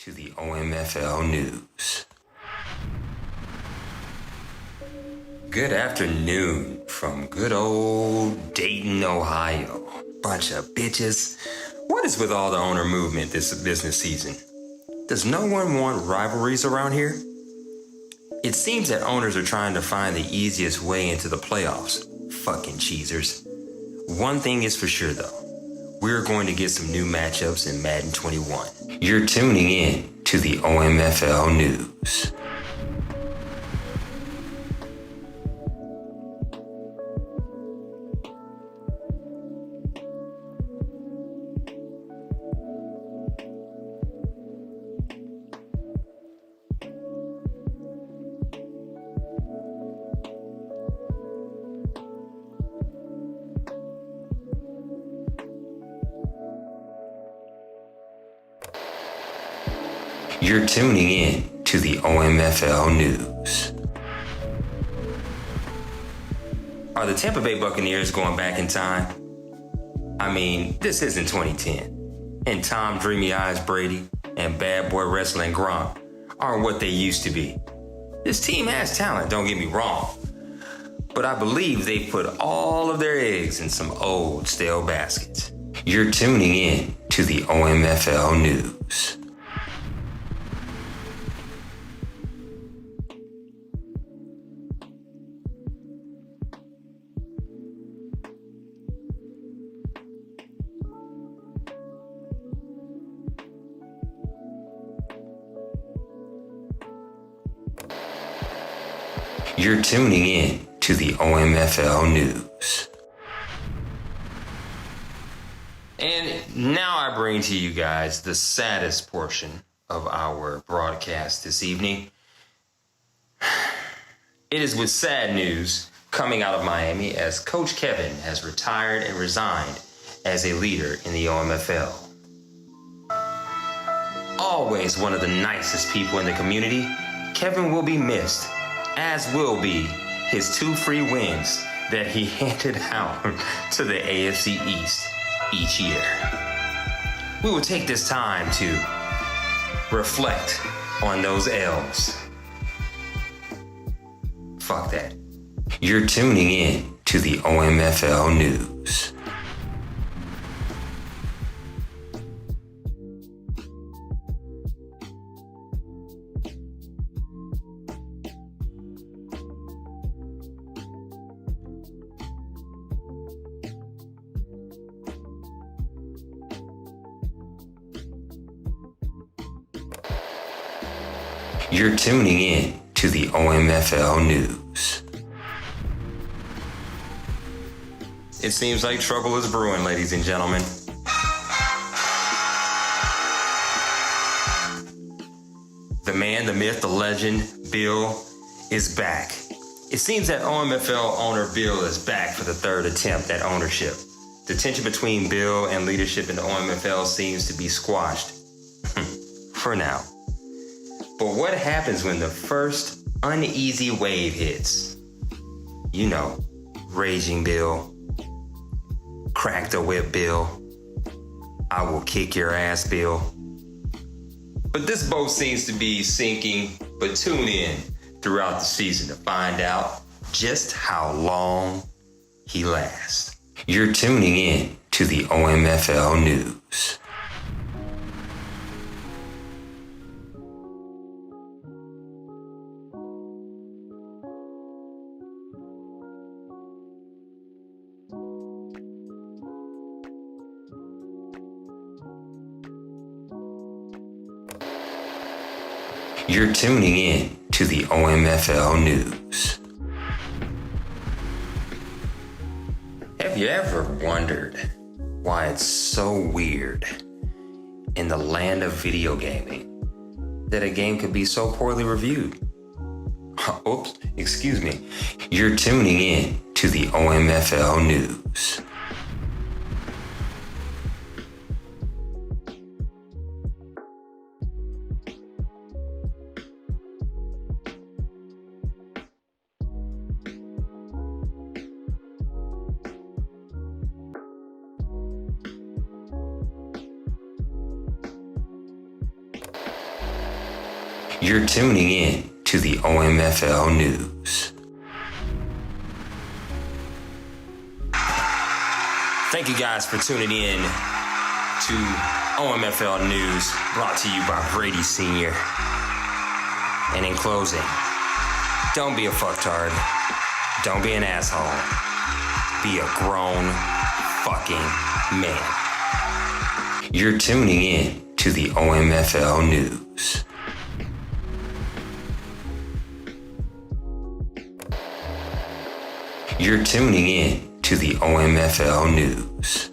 to the OMFL News. Good afternoon from good old Dayton, Ohio. Bunch of bitches. What is with all the owner movement this business season? Does no one want rivalries around here? It seems that owners are trying to find the easiest way into the playoffs. Fucking cheesers. One thing is for sure though. We're going to get some new matchups in Madden 21. You're tuning in to the OMFL News. You're tuning in to the OMFL News. Are the Tampa Bay Buccaneers going back in time? I mean, this isn't 2010. And Tom Dreamy Eyes Brady and Bad Boy Wrestling Gronk aren't what they used to be. This team has talent, don't get me wrong. But I believe they put all of their eggs in some old, stale baskets. You're tuning in to the OMFL News. You're tuning in to the OMFL News. And now I bring to you guys the saddest portion of our broadcast this evening. It is with sad news coming out of Miami as Coach Kevin has retired and resigned as a leader in the OMFL. Always one of the nicest people in the community, Kevin will be missed, as will be his 2 free wins that he handed out to the AFC East each year. We will take this time to reflect on those L's. Fuck that. You're tuning in to the OMFL News. You're tuning in to the OMFL News. It seems like trouble is brewing, ladies and gentlemen. The man, the myth, the legend, Bill, is back. It seems that OMFL owner Bill is back for the 3rd attempt at ownership. The tension between Bill and leadership in the OMFL seems to be squashed. For now. But what happens when the first uneasy wave hits? You know, raging Bill, crack the whip Bill, I will kick your ass Bill. But this boat seems to be sinking, but tune in throughout the season to find out just how long he lasts. You're tuning in to the OMFL News. You're tuning in to the OMFL News. Have you ever wondered why it's so weird in the land of video gaming that a game could be so poorly reviewed? Oops, excuse me. You're tuning in to the OMFL News. You're tuning in to the OMFL News. Thank you guys for tuning in to OMFL News, brought to you by Brady Sr. And in closing, don't be a fucktard. Don't be an asshole. Be a grown fucking man. You're tuning in to the OMFL News. You're tuning in to the OMFL News.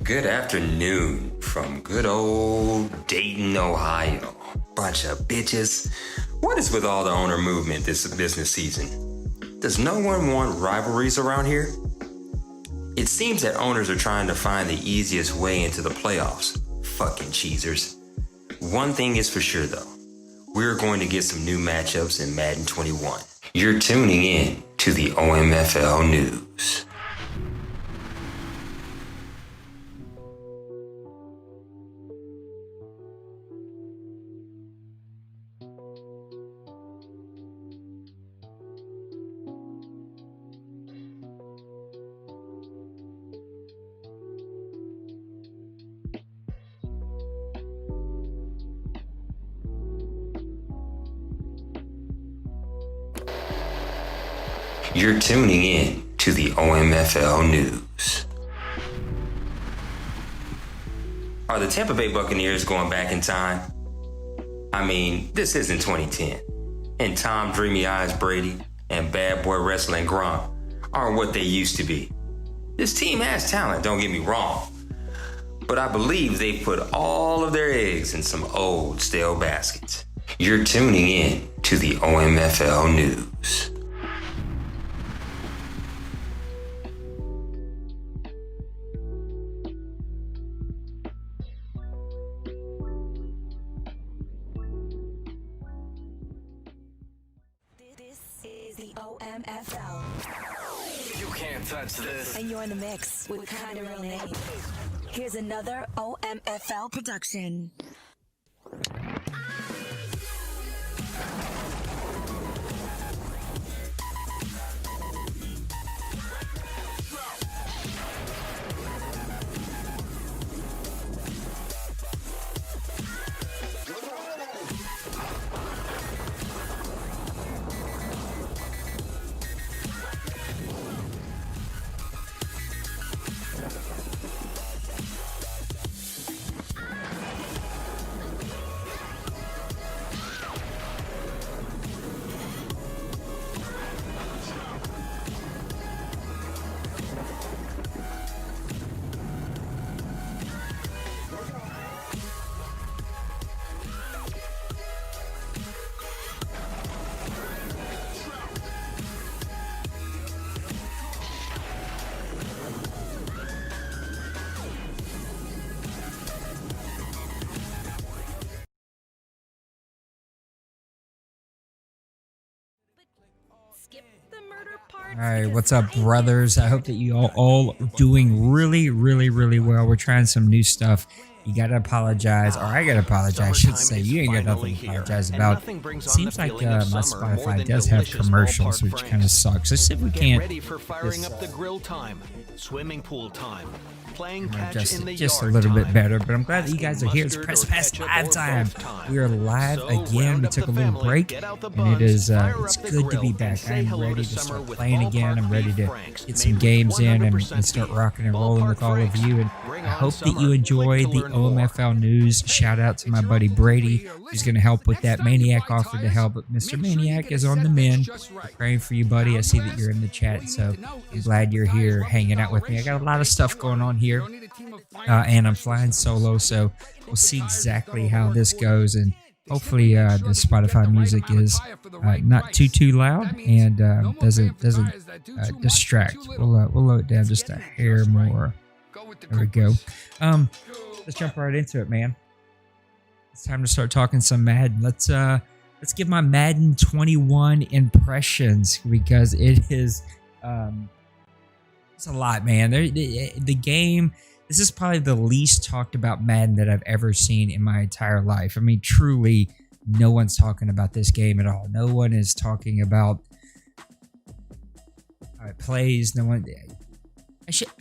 Good afternoon from good old Dayton, Ohio. Bunch of bitches. What is with all the owner movement this business season? Does no one want rivalries around here? It seems that owners are trying to find the easiest way into the playoffs. Fucking cheesers. One thing is for sure though. We're going to get some new matchups in Madden 21. You're tuning in to the OMFL News. You're tuning in to the OMFL News. Are the Tampa Bay Buccaneers going back in time? I mean, this isn't 2010. And Tom Dreamy Eyes Brady and Bad Boy Wrestling Gronk aren't what they used to be. This team has talent, don't get me wrong. But I believe they put all of their eggs in some old, stale baskets. You're tuning in to the OMFL News. OMFL. You can't touch this. And you're in the mix with Kinda Real Name. Here's another OMFL production. All right, what's up, brothers? I hope that you all doing really well. We're trying some new stuff. You gotta apologize, or I gotta apologize, I should say. You ain't got nothing to apologize about. Seems like my Spotify does have commercials, which kind of sucks. Let's see if we can't. Ready for firing up the grill time, swimming pool time, playing catch in the just a yard little bit time, better, but I'm glad that you guys are here. It's Press Pass Live time. We are live again. We took a little break, and it is it's good to be back. I am ready to start playing again. I'm ready to get some games in and start rocking and rolling with all of you. And I hope that you enjoy the OMFL News. Shout out to my buddy Brady, who's going to help with that. Maniac offered to help, but Mr. Maniac is on the mend. I'm praying for you, buddy. I see that you're in the chat, so I'm glad you're here hanging out with me. I got a lot of stuff going on here, and I'm flying solo, so we'll see exactly how this goes, and hopefully the Spotify music is not too loud and doesn't distract. We'll lower it down just a hair more. There we go. Let's jump right into it, man. It's time to start talking some Madden. Let's give my Madden 21 impressions, because it is it's a lot, man. The game, this is probably the least talked about Madden that I've ever seen in my entire life. I mean, truly, no one's talking about this game at all. No one is talking about how it plays. No one.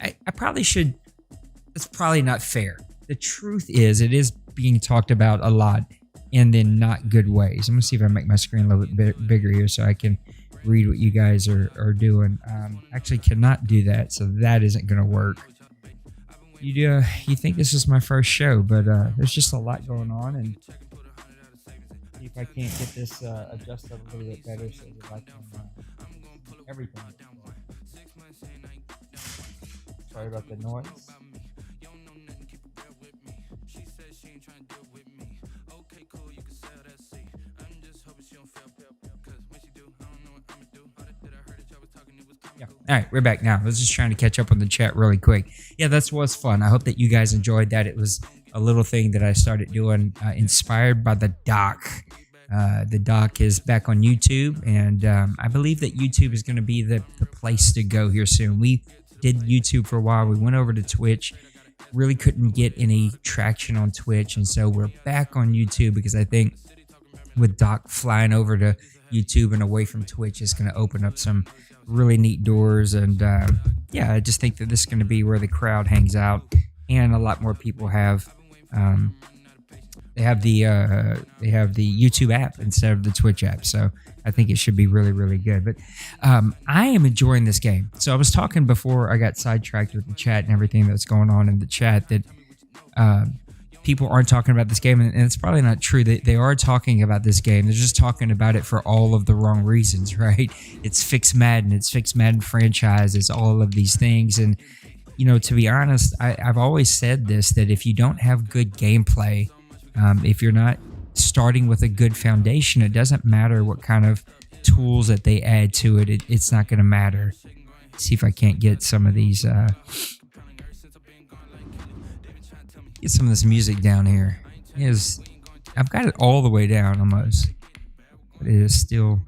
I probably should. It's probably not fair. The truth is, it is being talked about a lot, and in not good ways. I'm gonna see if I make my screen a little bit bigger here so I can read what you guys are doing. Actually cannot do that, so that isn't gonna work. You think this is my first show, but there's just a lot going on, and see if I can't get this adjusted a little bit better so that I can everything. Sorry about the noise. Yeah. All right, we're back now. I was just trying to catch up on the chat really quick. Yeah, that was fun. I hope that you guys enjoyed that. It was a little thing that I started doing, inspired by the doc. The doc is back on YouTube, and I believe that YouTube is going to be the place to go here soon. We did YouTube for a while. We went over to Twitch. Really couldn't get any traction on Twitch, and so we're back on YouTube because I think with Doc flying over to YouTube and away from Twitch is going to open up some really neat doors. And yeah, I just think that this is going to be where the crowd hangs out, and a lot more people have they have the YouTube app instead of the Twitch app. So I think it should be really, really good. But I am enjoying this game. So I was talking before I got sidetracked with the chat and everything that's going on in the chat that people aren't talking about this game, and it's probably not true. They are talking about this game. They're just talking about it for all of the wrong reasons, right? It's Fix Madden. It's Fix Madden franchise. It's all of these things. And, you know, to be honest, I've always said this, that if you don't have good gameplay, if you're not starting with a good foundation, it doesn't matter what kind of tools that they add to it. It's not going to matter. Let's see if I can't get some of these... get some of this music down here. I've got it all the way down almost, but it is still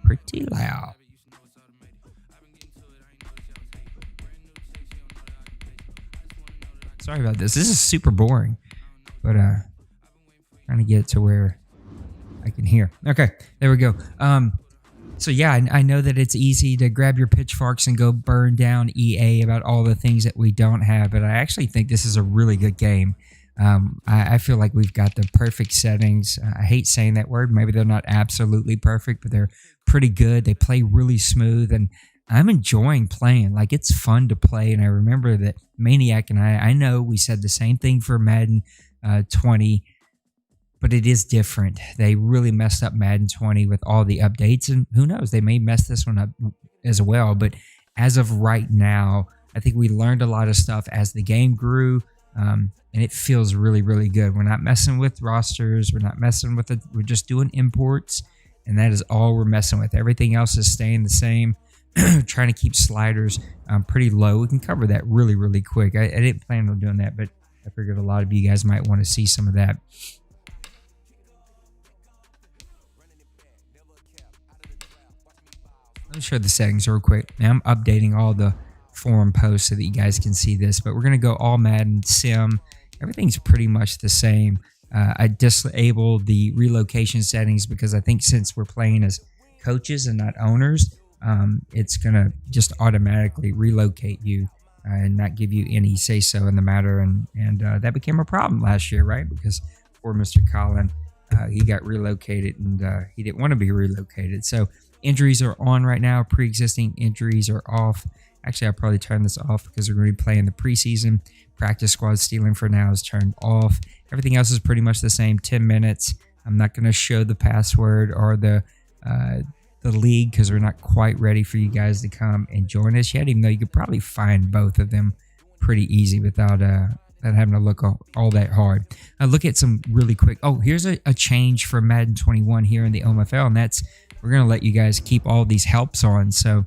pretty loud. Sorry about this. This is super boring, but trying to get it to where I can hear. Okay, there we go. So yeah, I know that it's easy to grab your pitchforks and go burn down EA about all the things that we don't have, but I actually think this is a really good game. I feel like we've got the perfect settings. I hate saying that word. Maybe they're not absolutely perfect, but they're pretty good. They play really smooth, and I'm enjoying playing. Like, it's fun to play, and I remember that Maniac and I know we said the same thing for Madden 20, but it is different. They really messed up Madden 20 with all the updates, and who knows, they may mess this one up as well. But as of right now, I think we learned a lot of stuff as the game grew, and it feels really, really good. We're not messing with rosters. We're not messing with it. We're just doing imports, and that is all we're messing with. Everything else is staying the same. Trying to keep sliders pretty low. We can cover that really, really quick. I didn't plan on doing that, but I figured a lot of you guys might want to see some of that. Let me show the settings real quick. Now I'm updating all the forum posts so that you guys can see this, but we're going to go all Madden, Sim. Everything's pretty much the same. I disabled the relocation settings because I think since we're playing as coaches and not owners, it's going to just automatically relocate you and not give you any say-so in the matter. And that became a problem last year, right? Because poor Mr. Colin, he got relocated, and he didn't want to be relocated. So injuries are on right now. Pre-existing injuries are off. Actually, I'll probably turn this off because we're going to be playing the preseason. Practice squad stealing for now is turned off. Everything else is pretty much the same. 10 minutes. I'm not going to show the password or the league because we're not quite ready for you guys to come and join us yet, even though you could probably find both of them pretty easy without having to look all that hard. Look at some really quick. Oh, here's a change for Madden 21 here in the OMFL, and that's we're going to let you guys keep all these helps on. So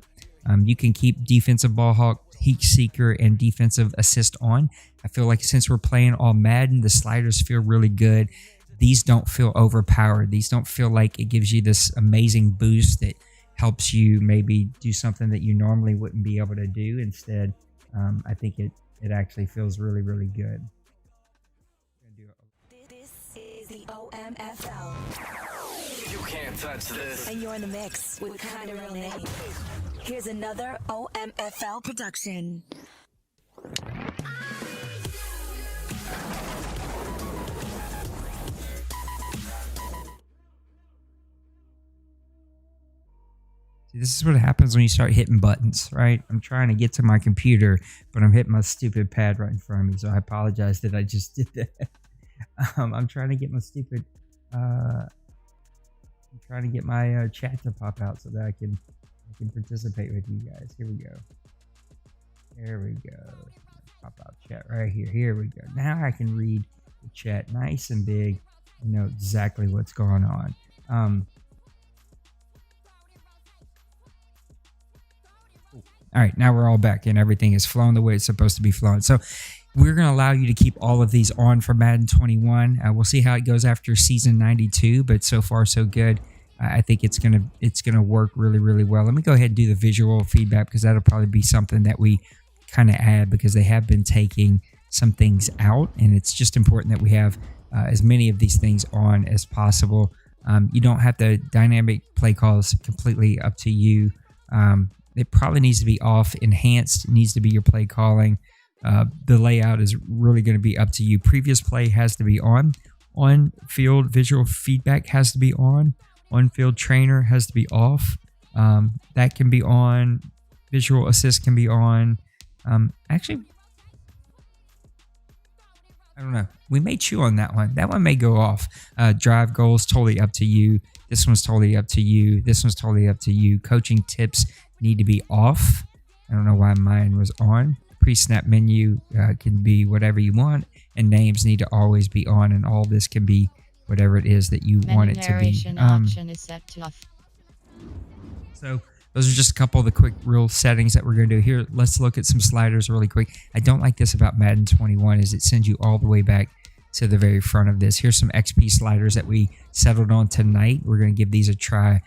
you can keep defensive ball hawk, heat seeker, and defensive assist on. I feel like since we're playing all Madden, the sliders feel really good. These don't feel overpowered. These don't feel like it gives you this amazing boost that helps you maybe do something that you normally wouldn't be able to do. Instead, I think it it actually feels really, really good. This is the OMFL. You can't touch this. And you're in the mix with Kinda Real Name. Here's another OMFL production. See, this is what happens when you start hitting buttons, right? I'm trying to get to my computer, but I'm hitting my stupid pad right in front of me, so I apologize that I just did that. I'm trying to get my stupid... I'm trying to get my chat to pop out so that I can participate with you guys. Here we go. There we go. Pop out chat right here. Here we go. Now I can read the chat nice and big and know exactly what's going on. All right, now we're all back and everything is flowing the way it's supposed to be flowing. So we're going to allow you to keep all of these on for Madden 21. We'll see how it goes after season 92, but so far so good. I think it's gonna work really, really well. Let me go ahead and do the visual feedback because that'll probably be something that we kind of add because they have been taking some things out, and it's just important that we have as many of these things on as possible. You don't have the dynamic play calls completely up to you. It probably needs to be off. Enhanced needs to be your play calling. The layout is really going to be up to you. Previous play has to be on. On-field visual feedback has to be on. On-field trainer has to be off. That can be on. Visual assist can be on. Actually, I don't know. We may chew on that one. That one may go off. Drive goals, totally up to you. This one's totally up to you. This one's totally up to you. Coaching tips need to be off. I don't know why mine was on. Pre-snap menu can be whatever you want. And names need to always be on. And all this can be whatever it is that you want it to be. Option is set to off. So those are just a couple of the quick real settings that we're going to do here. Let's look at some sliders really quick. I don't like this about Madden 21 is it sends you all the way back to the very front of this. Here's some XP sliders that we settled on tonight. We're going to give these a try.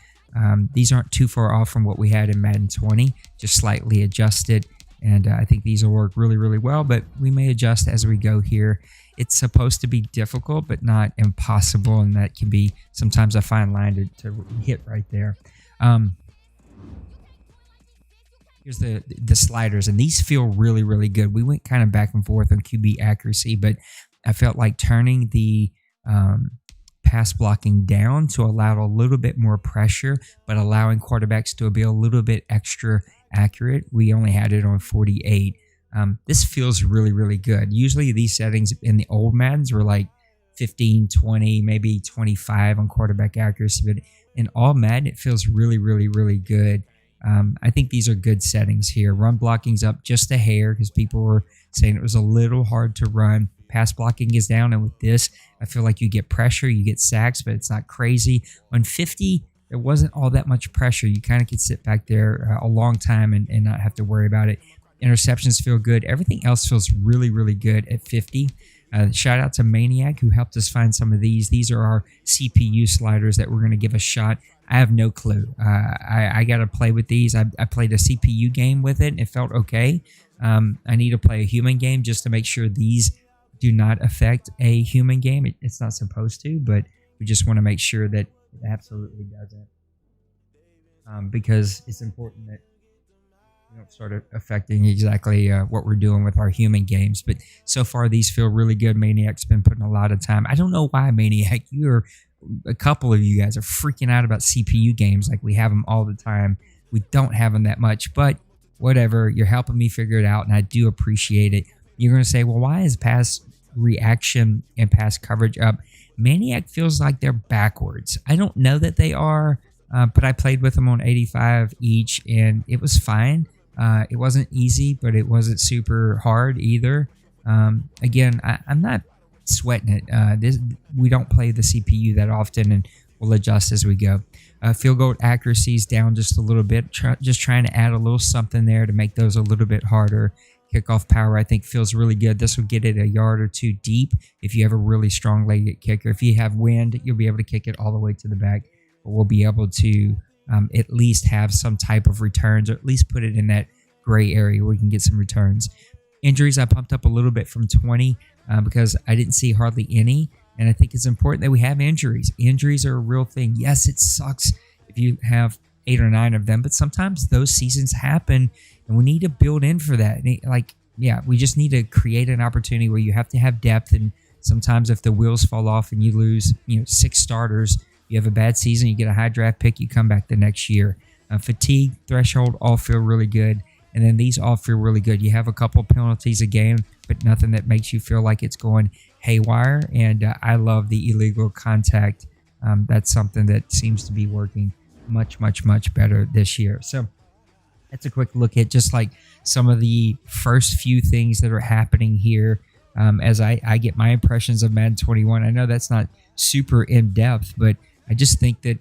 These aren't too far off from what we had in Madden 20, just slightly adjusted. And I think these will work really, really well, but we may adjust as we go here. It's supposed to be difficult, but not impossible, and that can be sometimes a fine line to hit right there. Here's the sliders, and these feel really, really good. We went kind of back and forth on QB accuracy, but I felt like turning the pass blocking down to allow a little bit more pressure, but allowing quarterbacks to be a little bit extra accurate. We only had it on 48. This feels really, really good. Usually these settings in the old Maddens were like 15, 20, maybe 25 on quarterback accuracy, but in all Madden, it feels really, really, really good. I think these are good settings here. Run blocking's up just a hair because people were saying it was a little hard to run. Pass blocking is down, and with this, I feel like you get pressure, you get sacks, but it's not crazy. On 50, there wasn't all that much pressure. You kind of could sit back there a long time and not have to worry about it. Interceptions feel good. Everything else feels really, really good at 50. Shout out to Maniac who helped us find some of these. These are our CPU sliders that we're going to give a shot. I have no clue. I got to play with these. I played a CPU game with it and it felt okay. I need to play a human game just to make sure these do not affect a human game. It's not supposed to, but we just want to make sure that it absolutely doesn't. Because it's important that we don't start affecting exactly what we're doing with our human games. But so far, these feel really good. Maniac's been putting a lot of time. I don't know why, Maniac. A couple of you guys are freaking out about CPU games like we have them all the time. We don't have them that much, but whatever. You're helping me figure it out, and I do appreciate it. You're going to say, well, why is pass reaction and pass coverage up? Maniac feels like they're backwards. I don't know that they are, but I played with them on 85 each, and it was fine. It wasn't easy, but it wasn't super hard either. Again, I'm not sweating it. We don't play the CPU that often, and we'll adjust as we go. Field goal accuracy is down just a little bit. Just trying to add a little something there to make those a little bit harder. Kickoff power, I think, feels really good. This will get it a yard or two deep if you have a really strong-legged kicker. If you have wind, you'll be able to kick it all the way to the back. But we'll be able to at least have some type of returns, or at least put it in that gray area where we can get some returns. Injuries, I pumped up a little bit from 20 because I didn't see hardly any. And I think it's important that we have injuries. Injuries are a real thing. Yes, it sucks if you have 8 or 9 of them, but sometimes those seasons happen and we need to build in for that. We just need to create an opportunity where you have to have depth. And sometimes if the wheels fall off and you lose, 6 starters, you have a bad season, you get a high draft pick, you come back the next year. Fatigue, threshold, all feel really good. And then these all feel really good. You have a couple penalties a game, but nothing that makes you feel like it's going haywire. And I love the illegal contact. That's something that seems to be working much, much, much better this year. So that's a quick look at just like some of the first few things that are happening here as I get my impressions of Madden 21. I know that's not super in-depth, but I just think that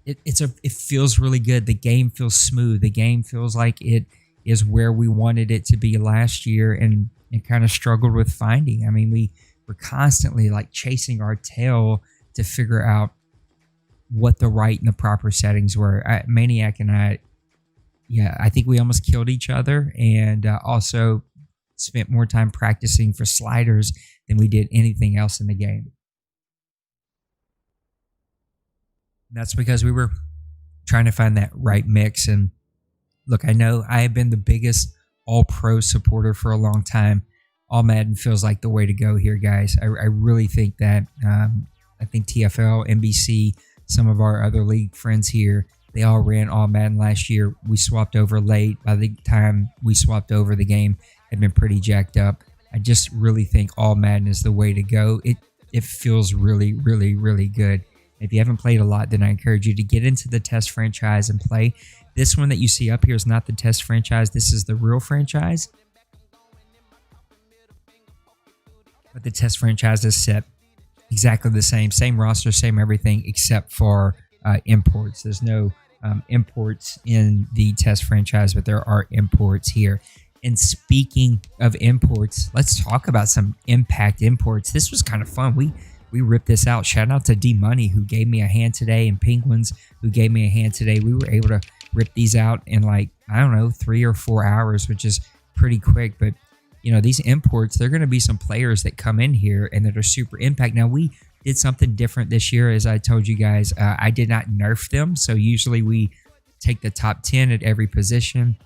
it feels really good. The game feels smooth. The game feels like it is where we wanted it to be last year and kind of struggled with finding. I mean, we were constantly like chasing our tail to figure out what the right and the proper settings were. Maniac and I think we almost killed each other, and also spent more time practicing for sliders than we did anything else in the game. And that's because we were trying to find that right mix. And look, I know I have been the biggest all-pro supporter for a long time. All Madden feels like the way to go here, guys. I really think that. I think TFL, NBC, some of our other league friends here, they all ran All Madden last year. We swapped over late. By the time we swapped over, the game had been pretty jacked up. I just really think All Madden is the way to go. It feels really, really, really good. If you haven't played a lot, then I encourage you to get into the test franchise and play. This one that you see up here is not the test franchise. This is the real franchise. But the test franchise is set exactly the same roster, same everything, except for imports. There's no imports in the test franchise, but there are imports here. And speaking of imports, let's talk about some impact imports. This was kind of fun. We ripped this out. Shout out to D Money, who gave me a hand today, and Penguins, who gave me a hand today. We were able to rip these out in 3 or 4 hours, which is pretty quick. But these imports, they're going to be some players that come in here and that are super impact. Now, we did something different this year. As I told you guys, I did not nerf them. So usually we take the top 10 at every position,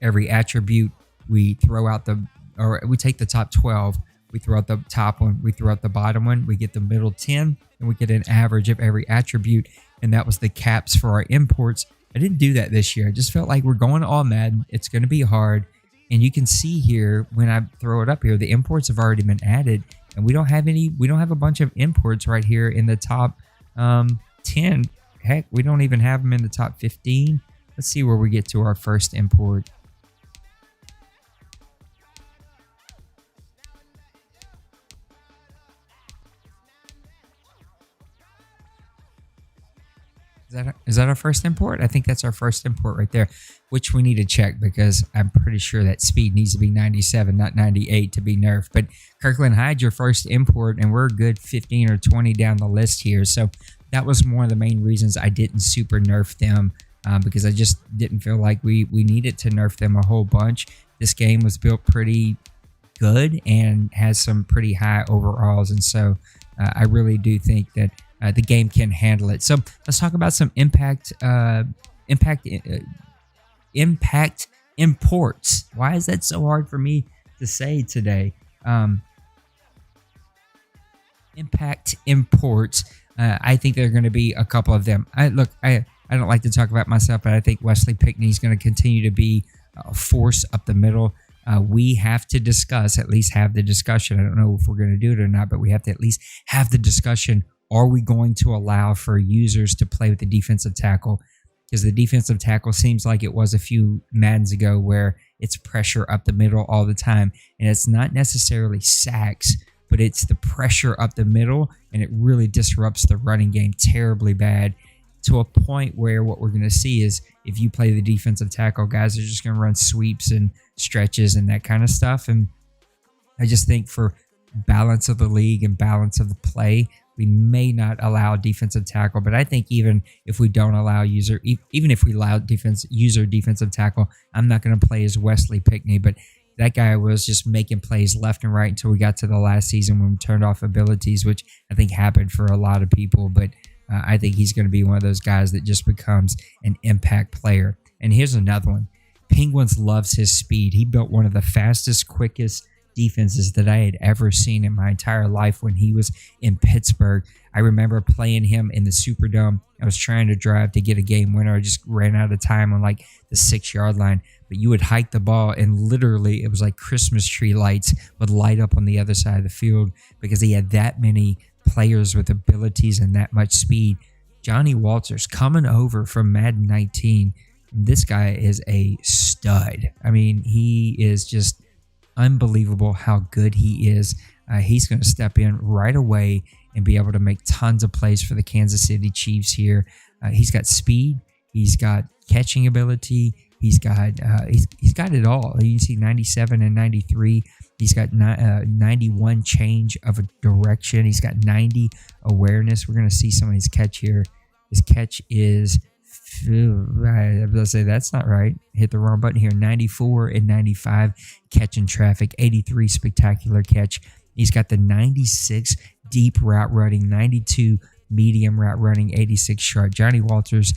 every attribute. We take the top 12. We throw out the top one, we throw out the bottom one, we get the middle 10, and we get an average of every attribute. And that was the caps for our imports. I didn't do that this year. I just felt like we're going All Madden. It's going to be hard. And you can see here, when I throw it up here, the imports have already been added. And we don't have a bunch of imports right here in the top 10. Heck, we don't even have them in the top 15. Let's see where we get to our first import. Is that our first import? I think that's our first import right there, which we need to check because I'm pretty sure that speed needs to be 97, not 98 to be nerfed. But Kirkland Hyde, your first import, and we're a good 15 or 20 down the list here. So that was one of the main reasons I didn't super nerf them because I just didn't feel like we needed to nerf them a whole bunch. This game was built pretty good and has some pretty high overalls, and so I really do think that the game can handle it. So let's talk about some impact imports. Why is that so hard for me to say today? Impact imports. I think there are going to be a couple of them. I don't like to talk about myself, but I think Wesley Pickney is going to continue to be a force up the middle. We have to discuss, at least have the discussion. I don't know if we're going to do it or not, but we have to at least have the discussion. Are we going to allow for users to play with the defensive tackle? Because the defensive tackle seems like it was a few Maddens ago where it's pressure up the middle all the time. And it's not necessarily sacks, but it's the pressure up the middle, and it really disrupts the running game terribly bad, to a point where what we're going to see is if you play the defensive tackle, guys are just going to run sweeps and stretches and that kind of stuff. And I just think for balance of the league and balance of the play, we may not allow defensive tackle. But I think even if we don't allow even if we allow defensive tackle, I'm not going to play as Wesley Pickney. But that guy was just making plays left and right until we got to the last season when we turned off abilities, which I think happened for a lot of people. But I think he's going to be one of those guys that just becomes an impact player. And here's another one. Penguins loves his speed. He built one of the fastest, quickest defenses that I had ever seen in my entire life when he was in Pittsburgh. I remember playing him in the Superdome. I was trying to drive to get a game winner. I just ran out of time on like the 6-yard line. But you would hike the ball and literally it was like Christmas tree lights would light up on the other side of the field because he had that many players with abilities and that much speed. Johnny Walters coming over from Madden 19. This guy is a stud. I mean, he is just unbelievable how good he is. He's going to step in right away and be able to make tons of plays for the Kansas City Chiefs here. He's got speed. He's got catching ability. He's got it all. You can see 97 and 93. He's got 91 change of a direction. He's got 90 awareness. We're going to see some of his catch here. His catch is, I was say that's not right. Hit the wrong button here. 94 and 95 catching traffic. 83 spectacular catch. He's got the 96 deep route running, 92 medium route running, 86 short. Johnny Walters,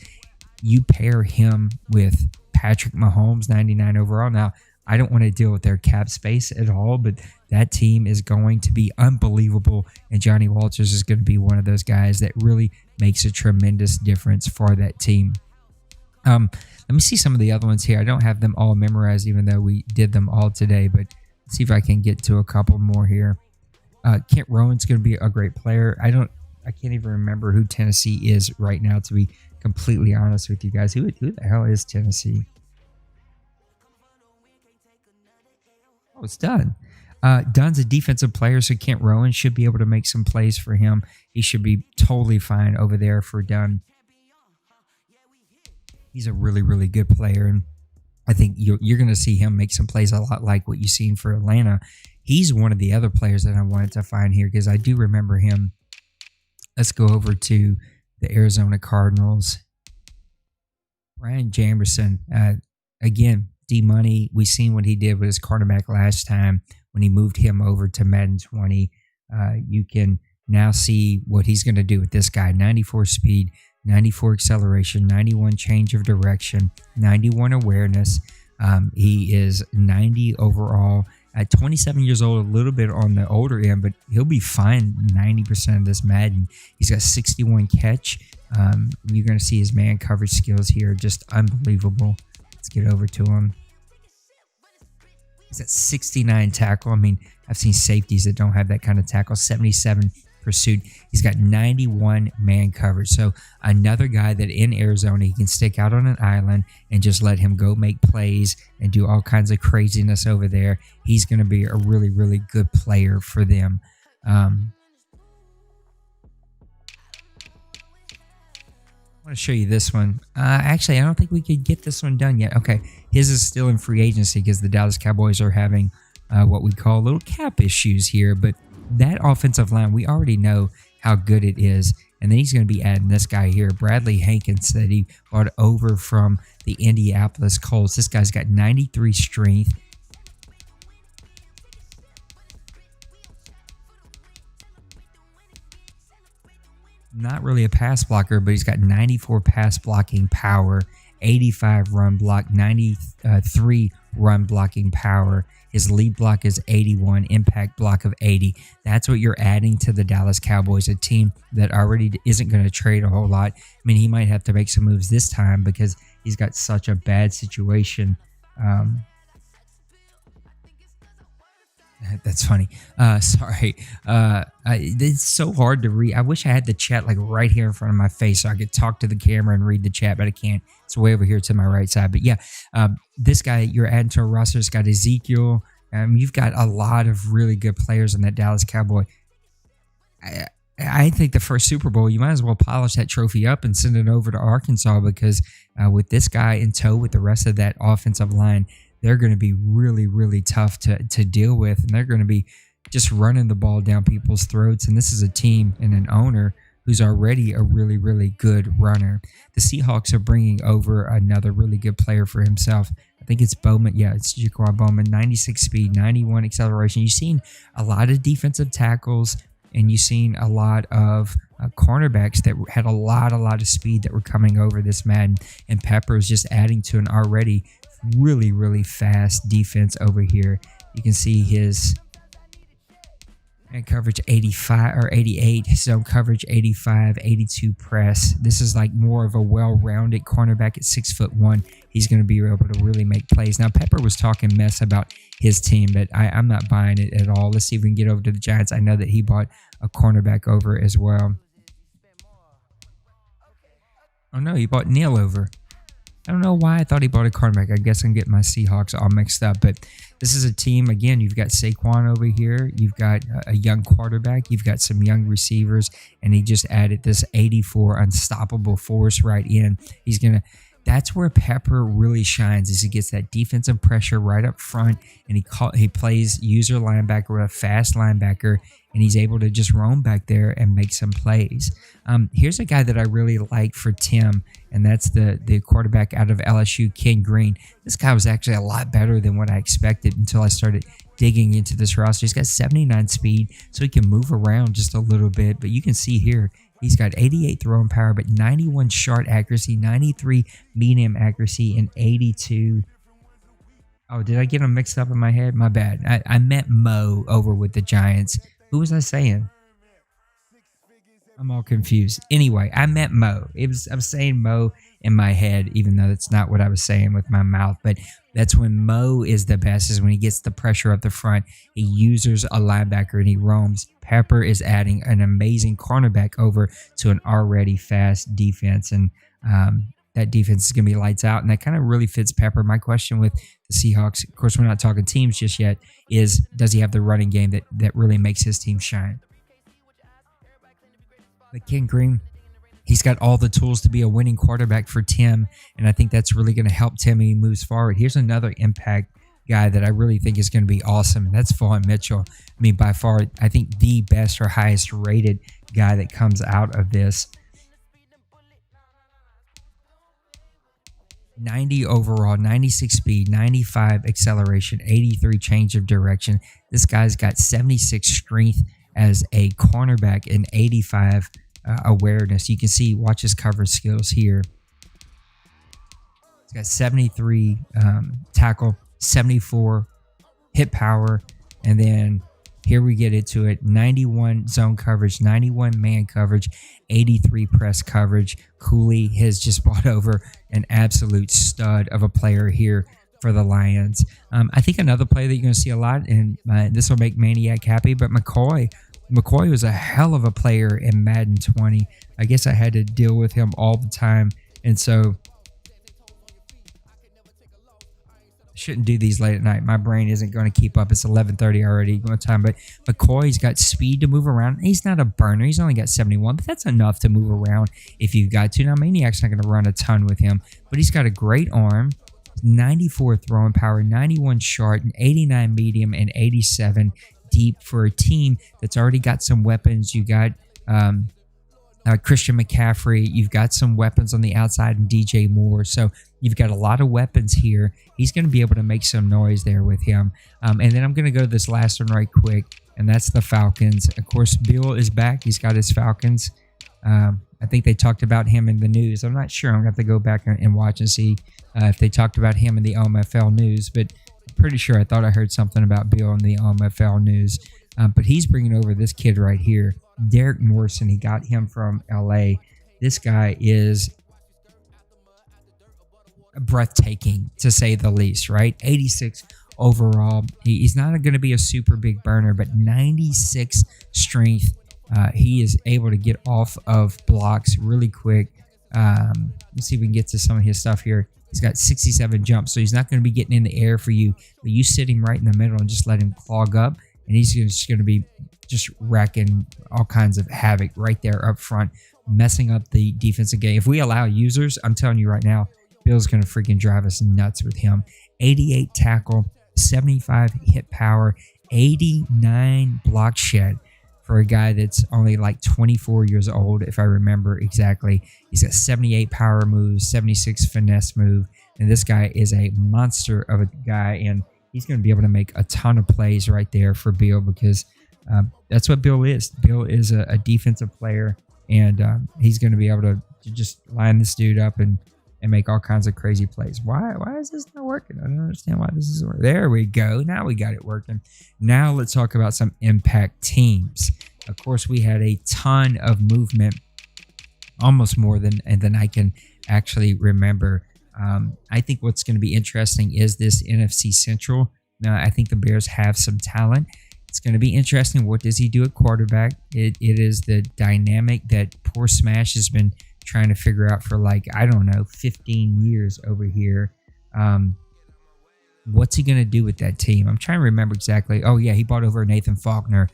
you pair him with Patrick Mahomes, 99 overall. Now, I don't want to deal with their cap space at all, but that team is going to be unbelievable, and Johnny Walters is going to be one of those guys that really makes a tremendous difference for that team. Let me see some of the other ones here. I don't have them all memorized, even though we did them all today, but let's see if I can get to a couple more here. Kent Rowan's going to be a great player. I can't even remember who Tennessee is right now, to be completely honest with you guys. Who the hell is Tennessee? Oh, it's Dunn. Dunn's a defensive player, so Kent Rowan should be able to make some plays for him. He should be totally fine over there for Dunn. He's a really, really good player, and I think you're going to see him make some plays a lot like what you've seen for Atlanta. He's one of the other players that I wanted to find here because I do remember him. Let's go over to the Arizona Cardinals. Brian Jamerson, again, D-Money. We've seen what he did with his quarterback last time when he moved him over to Madden 20. You can now see what he's going to do with this guy. 94 speed, 94 acceleration, 91 change of direction, 91 awareness. He is 90 overall. At 27 years old, a little bit on the older end, but he'll be fine 90% of this Madden. He's got 61 catch. You're going to see his man coverage skills here. Just unbelievable. Let's get over to him. He's at 69 tackle. I mean, I've seen safeties that don't have that kind of tackle. 77 pursuit. He's got 91 man coverage. So another guy that in Arizona, he can stick out on an island and just let him go make plays and do all kinds of craziness over there. He's going to be a really, really good player for them. I want to show you this one. Actually, I don't think we could get this one done yet. Okay, his is still in free agency because the Dallas Cowboys are having what we call little cap issues here. But that offensive line, we already know how good it is. And then he's going to be adding this guy here, Bradley Hankins, that he brought over from the Indianapolis Colts. This guy's got 93 strength. Not really a pass blocker, but he's got 94 pass blocking power, 85 run block, 93 run blocking power. His lead block is 81, impact block of 80. That's what you're adding to the Dallas Cowboys, a team that already isn't going to trade a whole lot. I mean, he might have to make some moves this time because he's got such a bad situation. That's funny. Sorry. It's so hard to read. I wish I had the chat like right here in front of my face so I could talk to the camera and read the chat, but I can't. It's way over here to my right side. But yeah, this guy you're adding to a roster has got Ezekiel. You've got a lot of really good players in that Dallas Cowboy. I think the first Super Bowl, you might as well polish that trophy up and send it over to Arkansas because with this guy in tow with the rest of that offensive line, they're going to be really, really tough to deal with, and they're going to be just running the ball down people's throats. And this is a team and an owner who's already a really, really good runner. The Seahawks are bringing over another really good player for himself. I think it's Bowman. Yeah, it's Jaquan Bowman. 96 speed, 91 acceleration. You've seen a lot of defensive tackles, and you've seen a lot of cornerbacks that had a lot of speed that were coming over this Madden. And Pepper is just adding to an already really fast defense over here. You can see his man coverage 85 or 88, zone coverage 85, 82 press. This is like more of a well-rounded cornerback at 6'1". He's going to be able to really make plays. Now, Pepper was talking mess about his team, but I'm not buying it at all. Let's see if we can get over to the Giants. I know that he bought a cornerback over as well. Oh no, he bought Neal over. I don't know why I thought he bought a cornerback. I guess I'm getting my Seahawks all mixed up. But this is a team, again, you've got Saquon over here. You've got a young quarterback. You've got some young receivers. And he just added this 84 unstoppable force right in. He's going to... That's where Pepper really shines, is he gets that defensive pressure right up front, and he plays user linebacker with a fast linebacker, and he's able to just roam back there and make some plays. Here's a guy that I really like for Tim, and that's the quarterback out of LSU, Ken Green. This guy was actually a lot better than what I expected until I started digging into this roster. He's got 79 speed, so he can move around just a little bit, but you can see here, he's got 88 throwing power, but 91 short accuracy, 93 medium accuracy, and 82. Oh, did I get them mixed up in my head? My bad. I meant Mo over with the Giants. Who was I saying? I'm all confused. Anyway, I meant Mo. I'm saying Mo in my head, even though that's not what I was saying with my mouth. But that's when Mo is the best, is when he gets the pressure up the front. He uses a linebacker and he roams. Pepper is adding an amazing cornerback over to an already fast defense. And that defense is going to be lights out. And that kind of really fits Pepper. My question with the Seahawks, of course, we're not talking teams just yet, is does he have the running game that really makes his team shine? But Ken Green, he's got all the tools to be a winning quarterback for Tim, and I think that's really going to help Tim as he moves forward. Here's another impact guy that I really think is going to be awesome, and that's Vaughn Mitchell. I mean, by far, I think the best or highest rated guy that comes out of this. 90 overall, 96 speed, 95 acceleration, 83 change of direction. This guy's got 76 strength as a cornerback and 85 awareness. You can see, watch his coverage skills here. He's got 73 tackle, 74 hit power, and then here we get into it. 91 zone coverage, 91 man coverage, 83 press coverage. Cooley has just brought over an absolute stud of a player here for the Lions. I think another player that you're going to see a lot, and this will make Maniac happy, but McCoy was a hell of a player in Madden 20. I guess I had to deal with him all the time, and so shouldn't do these late at night. My brain isn't going to keep up. It's 11:30 already. One time, but McCoy's got speed to move around. He's not a burner. He's only got 71, but that's enough to move around if you've got to. Now, Maniac's not going to run a ton with him, but he's got a great arm, 94 throwing power, 91 short, and 89 medium, and 87 deep for a team that's already got some weapons. You got Christian McCaffrey. You've got some weapons on the outside and DJ Moore. So you've got a lot of weapons here. He's going to be able to make some noise there with him. And then I'm going to go to this last one right quick, and that's the Falcons. Of course, Bill is back. He's got his Falcons. I think they talked about him in the news. I'm not sure. I'm going to have to go back and watch and see if they talked about him in the OMFL news. But I'm pretty sure I thought I heard something about Bill in the OMFL news. But he's bringing over this kid right here, Derek Morrison. He got him from LA. This guy is breathtaking, to say the least, right? 86 overall. He's not going to be a super big burner, but 96 strength. He is able to get off of blocks really quick. Let's see if we can get to some of his stuff here. He's got 67 jumps, so he's not going to be getting in the air for you, but you sit him right in the middle and just let him clog up, and he's just going to be just wrecking all kinds of havoc right there up front, messing up the defensive game. If we allow users, I'm telling you right now, Bill's going to freaking drive us nuts with him. 88 tackle, 75 hit power, 89 block shed for a guy that's only like 24 years old, if I remember exactly. He's got 78 power moves, 76 finesse move, And this guy is a monster of a guy, and he's going to be able to make a ton of plays right there for Bill, because that's what Bill is. Bill is a defensive player, and he's going to be able to just line this dude up and make all kinds of crazy plays. Why is this not working? I don't understand why this is working. There we go. Now we got it working. Now let's talk about some impact teams. Of course, we had a ton of movement, almost more than I can actually remember. I think what's going to be interesting is this NFC Central. Now, I think the Bears have some talent. It's going to be interesting. What does he do at quarterback? It is the dynamic that poor Smash has been trying to figure out for, like, I don't know, 15 years over here. What's he going to do with that team? I'm trying to remember exactly. Oh, yeah, he bought over Nathan Faulkner.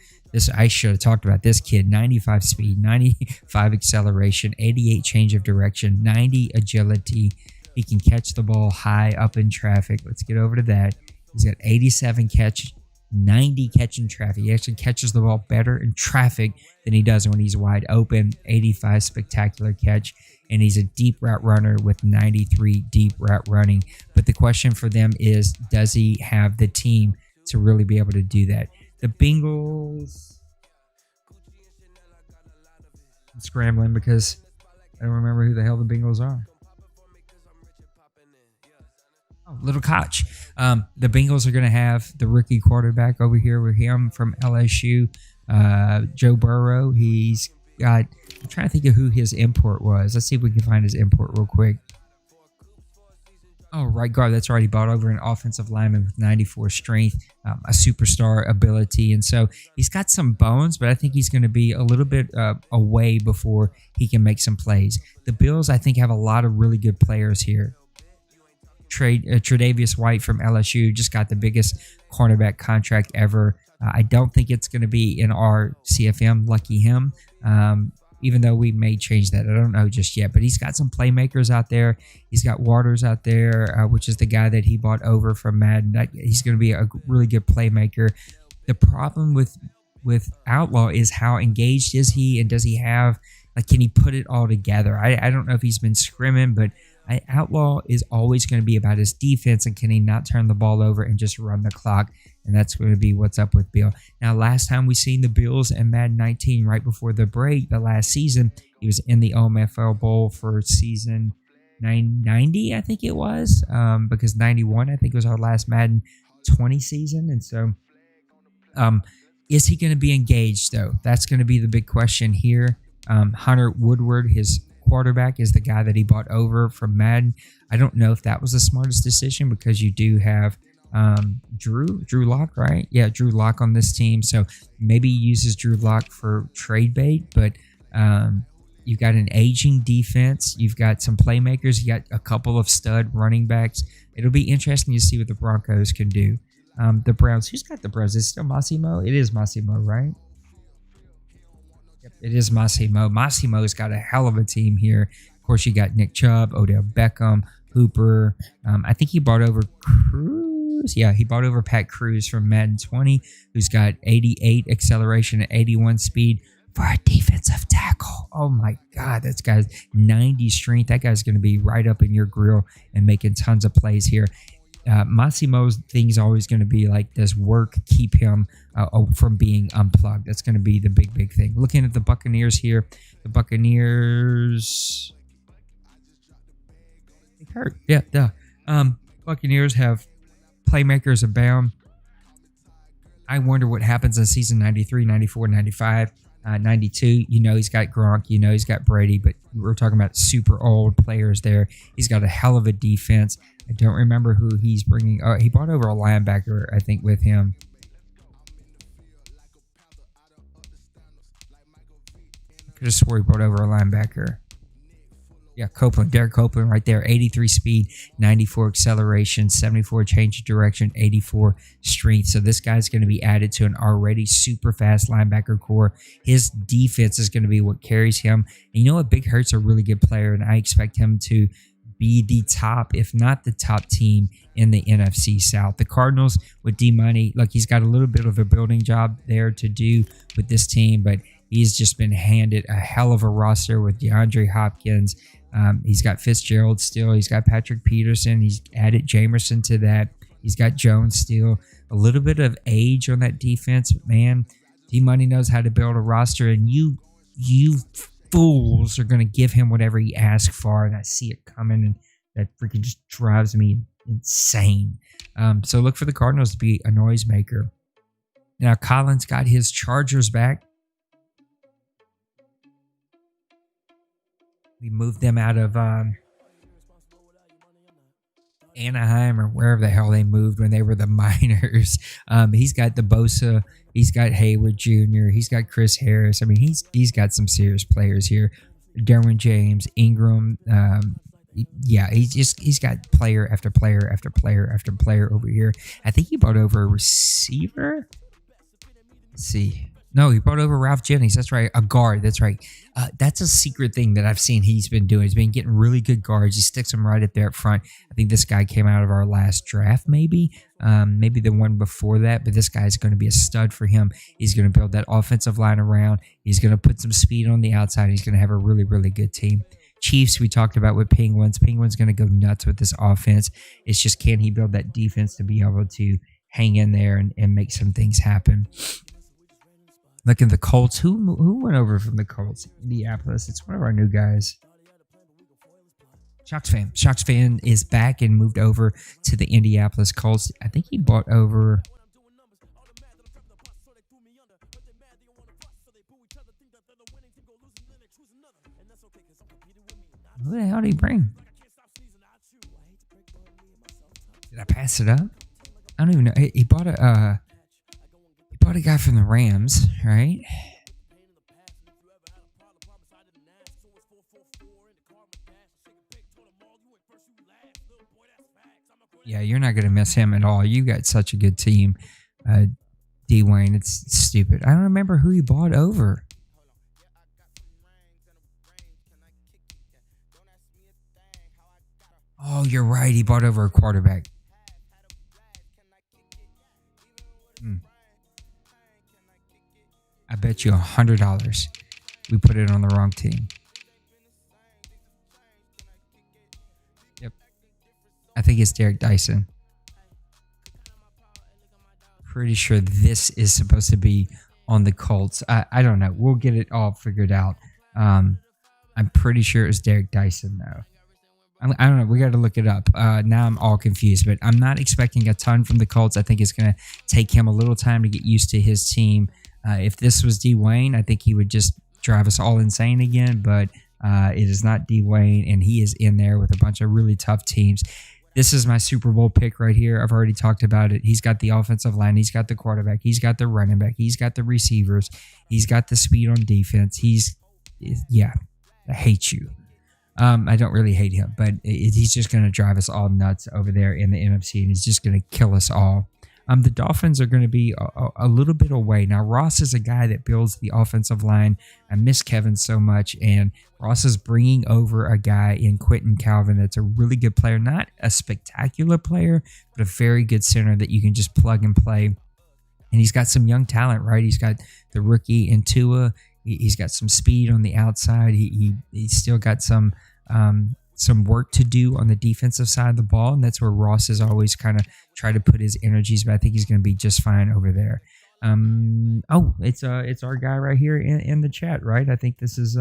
I should have talked about this kid. 95 speed, 95 acceleration, 88 change of direction, 90 agility. He can catch the ball high up in traffic. Let's get over to that. He's got 87 catch, 90 catch in traffic. He actually catches the ball better in traffic than he does when he's wide open. 85 spectacular catch. And he's a deep route runner with 93 deep route running. But the question for them is, does he have the team to really be able to do that? The Bengals, I'm scrambling because I don't remember who the hell the Bengals are. Oh, Little Koch. The Bengals are going to have the rookie quarterback over here with him from LSU, Joe Burrow. He's got, I'm trying to think of who his import was. Let's see if we can find his import real quick. Oh, right guard. That's right. He bought over an offensive lineman with 94 strength, a superstar ability. And so he's got some bones, but I think he's going to be a little bit away before he can make some plays. The Bills, I think, have a lot of really good players here. Tre'Davious White from LSU just got the biggest cornerback contract ever. I don't think it's going to be in our CFM. Lucky him. Even though we may change that. I don't know just yet. But he's got some playmakers out there. He's got Waters out there, which is the guy that he bought over from Madden. He's going to be a really good playmaker. The problem with Outlaw is how engaged is he, and does he have, like, can he put it all together? I don't know if he's been scrimming, but Outlaw is always going to be about his defense, and can he not turn the ball over and just run the clock? And that's going to be what's up with Bill. Now, last time we seen the Bills in Madden 19, right before the break, the last season, he was in the OMFL Bowl for season 90, I think it was, because 91, I think, was our last Madden 20 season. And so, is he going to be engaged, though? That's going to be the big question here. Hunter Woodward, his quarterback, is the guy that he bought over from Madden. I don't know if that was the smartest decision, because you do have Drew Lock, right? Yeah, Drew Lock on this team. So maybe he uses Drew Lock for trade bait, but you've got an aging defense. You've got some playmakers. You got a couple of stud running backs. It'll be interesting to see what the Broncos can do. The Browns, who's got the Browns? Is it still Massimo? It is Massimo, right? Yep, it is Massimo. Massimo's got a hell of a team here. Of course, you got Nick Chubb, Odell Beckham, Hooper. I think he bought over Cruz. Yeah, he bought over Pat Cruz from Madden 20, who's got 88 acceleration and 81 speed for a defensive tackle. Oh my God, that guy's 90 strength. That guy's going to be right up in your grill and making tons of plays here. Massimo's thing is always going to be like, does work keep him from being unplugged? That's going to be the big thing. Looking at the Buccaneers here, the Buccaneers, they hurt. Yeah, duh. Buccaneers have playmakers abound. I wonder what happens in season 93, 94, 95, 92. You know he's got Gronk. You know he's got Brady, but we're talking about super old players there. He's got a hell of a defense. I don't remember who he's bringing. Oh, he brought over a linebacker, I think, with him. I could have swore he brought over a linebacker. Yeah, Copeland, Derek Copeland right there. 83 speed, 94 acceleration, 74 change of direction, 84 strength. So this guy's going to be added to an already super fast linebacker core. His defense is going to be what carries him. And you know what? Big Hurt's a really good player, and I expect him to be the top, if not the top team in the NFC South. The Cardinals with D-Money, look, he's got a little bit of a building job there to do with this team, but He's just been handed a hell of a roster with DeAndre Hopkins. He's got Fitzgerald still. He's got Patrick Peterson. He's added Jamerson to that. He's got Jones still. A little bit of age on that defense. Man, D-Money knows how to build a roster, and you fools are going to give him whatever he asks for, and I see it coming, and that freaking just drives me insane. So look for the Cardinals to be a noisemaker. Now, Collins got his Chargers back. We moved them out of Anaheim or wherever the hell they moved when they were the Miners. He's got the Bosa. He's got Hayward Jr. He's got Chris Harris. I mean, he's got some serious players here. Derwin James, Ingram. Yeah, he's got player after player after player after player over here. I think he brought over a receiver. Let's see. No, he brought over Ralph Jennings. That's right. A guard. That's right. That's a secret thing that I've seen he's been doing. He's been getting really good guards. He sticks them right up there up front. I think this guy came out of our last draft, maybe. Maybe the one before that. But this guy's going to be a stud for him. He's going to build that offensive line around. He's going to put some speed on the outside. He's going to have a really, really good team. Chiefs, we talked about with Penguins. Penguins going to go nuts with this offense. It's just, can he build that defense to be able to hang in there and make some things happen? Look at the Colts. Who went over from the Colts? Indianapolis. It's one of our new guys. Shocks fan. Shocks fan is back and moved over to the Indianapolis Colts. I think he bought over. Who the hell did he bring? Did I pass it up? I don't even know. He bought a guy from the Rams, right? Yeah, you're not going to miss him at all. You got such a good team, D-Wayne. It's stupid. I don't remember who he bought over. Oh, you're right. He bought over a quarterback. I bet you $100 we put it on the wrong team. Yep. I think it's Derek Dyson. Pretty sure this is supposed to be on the Colts. I don't know. We'll get it all figured out. I'm pretty sure it's Derek Dyson, though. I don't know. We got to look it up. Now I'm all confused, but I'm not expecting a ton from the Colts. I think it's going to take him a little time to get used to his team. If this was D-Wayne, I think he would just drive us all insane again, but it is not D-Wayne, and he is in there with a bunch of really tough teams. This is my Super Bowl pick right here. I've already talked about it. He's got the offensive line. He's got the quarterback. He's got the running back. He's got the receivers. He's got the speed on defense. I hate you. I don't really hate him, but he's just going to drive us all nuts over there in the NFC, and he's just going to kill us all. The Dolphins are going to be a little bit away. Now, Ross is a guy that builds the offensive line. I miss Kevin so much, and Ross is bringing over a guy in Quentin Calvin that's a really good player. Not a spectacular player, but a very good center that you can just plug and play. And he's got some young talent, right? He's got the rookie in Tua. He's got some speed on the outside. He's still got some work to do on the defensive side of the ball, and that's where Ross has always kind of tried to put his energies, but I think he's going to be just fine over there. It's our guy right here in the chat, right? I think this is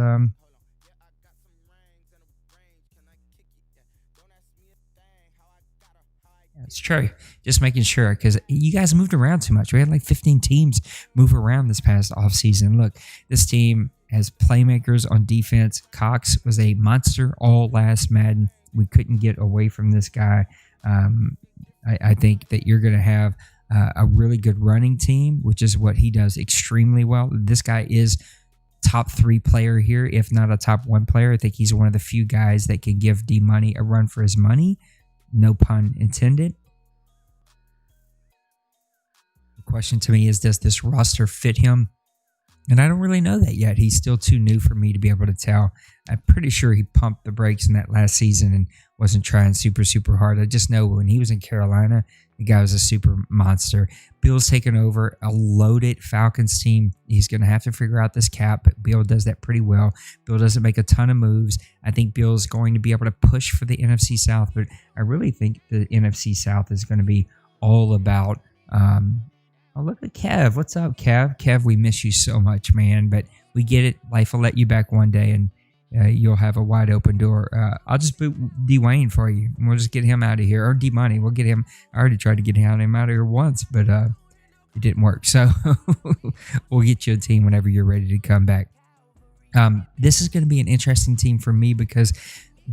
it's true. Just making sure, because you guys moved around too much. We had like 15 teams move around this past offseason. Look, this team has playmakers on defense. Cox was a monster all last Madden. We couldn't get away from this guy. I think that you're going to have a really good running team, which is what he does extremely well. This guy is top 3 player here, if not a top 1 player. I think he's one of the few guys that can give D-Money a run for his money. No pun intended. The question to me is, does this roster fit him? And I don't really know that yet. He's still too new for me to be able to tell. I'm pretty sure he pumped the brakes in that last season and wasn't trying super, super hard. I just know when he was in Carolina, the guy was a super monster. Bill's taken over a loaded Falcons team. He's going to have to figure out this cap, but Bill does that pretty well. Bill doesn't make a ton of moves. I think Bill's going to be able to push for the NFC South, but I really think the NFC South is going to be all about oh, look at Kev. What's up, Kev? Kev, we miss you so much, man. But we get it. Life will let you back one day, and you'll have a wide open door. I'll just boot D-Wayne for you, and we'll just get him out of here. Or D-Money. We'll get him. I already tried to get him out of here once, but it didn't work. So we'll get you a team whenever you're ready to come back. This is going to be an interesting team for me because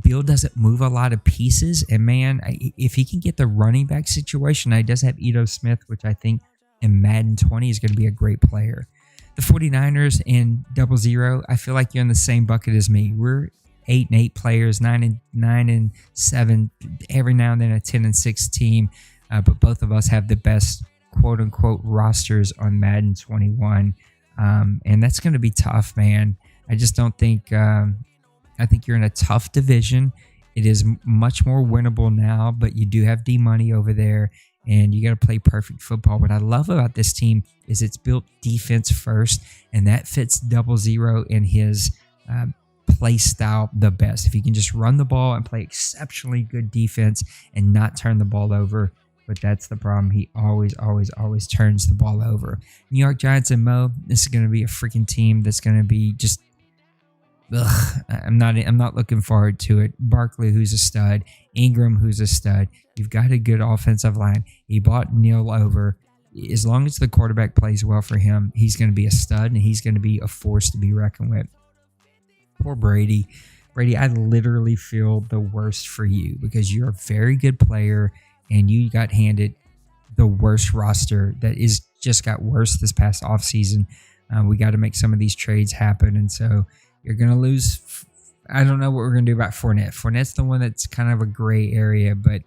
Bill doesn't move a lot of pieces. And, man, if he can get the running back situation, he does have Ito Smith, which I think in Madden 20 is going to be a great player. The 49ers in 00, I feel like you're in the same bucket as me. We're 8-8 players, 9-7, every now and then a 10-6 team, but both of us have the best quote-unquote rosters on Madden 21, and that's going to be tough, man. I just don't think I think you're in a tough division. It is much more winnable now, but you do have D-Money over there, and you got to play perfect football. What I love about this team is it's built defense first, and that fits 00 in his play style the best. If he can just run the ball and play exceptionally good defense and not turn the ball over, but that's the problem. He always turns the ball over. New York Giants and Mo, this is going to be a freaking team that's going to be just I'm not looking forward to it. Barkley, who's a stud. Ingram, who's a stud. You've got a good offensive line. He bought Neal over. As long as the quarterback plays well for him, he's going to be a stud, and he's going to be a force to be reckoned with. Poor Brady. Brady, I literally feel the worst for you because you're a very good player, and you got handed the worst roster that is just got worse this past offseason. We got to make some of these trades happen, and so you're going to lose. I don't know what we're going to do about Fournette. Fournette's the one that's kind of a gray area, but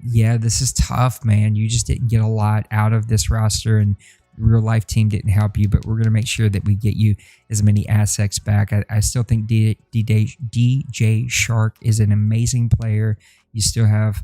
yeah, this is tough, man. You just didn't get a lot out of this roster, and real life team didn't help you, but we're going to make sure that we get you as many assets back. I still think DJ Shark is an amazing player. You still have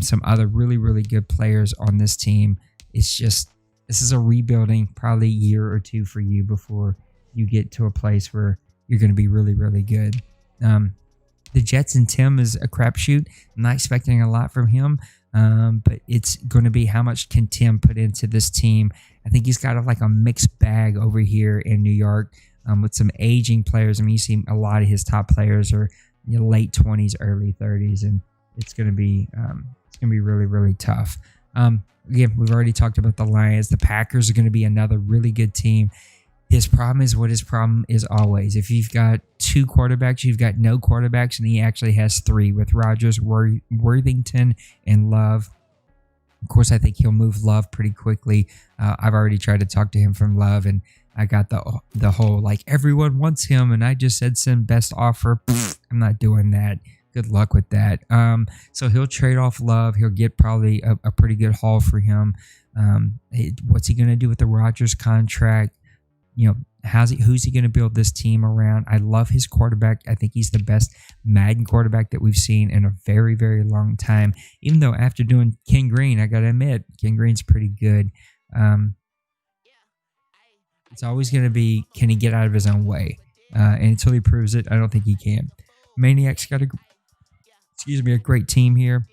some other really, really good players on this team. It's just, this is a rebuilding, probably year or two for you before you get to a place where you're going to be really, really good. The Jets and Tim is a crapshoot. I'm not expecting a lot from him, but it's going to be how much can Tim put into this team. I think he's got like a mixed bag over here in New York with some aging players. I mean, you see a lot of his top players are late 20s, early 30s, and it's going to be really, really tough. Again, we've already talked about the Lions. The Packers are going to be another really good team. His problem is what his problem is always. If you've got two quarterbacks, you've got no quarterbacks, and he actually has three with Rodgers, Worthington, and Love. Of course, I think he'll move Love pretty quickly. I've already tried to talk to him from Love, and I got the whole, like, everyone wants him, and I just said send best offer. I'm not doing that. Good luck with that. So he'll trade off Love. He'll get probably a pretty good haul for him. What's he going to do with the Rodgers contract? You know, who's he going to build this team around? I love his quarterback. I think he's the best Madden quarterback that we've seen in a very, very long time. Even though after doing Ken Green, I got to admit, Ken Green's pretty good. It's always going to be, can he get out of his own way? And until he proves it, I don't think he can. Maniac's got a great team here.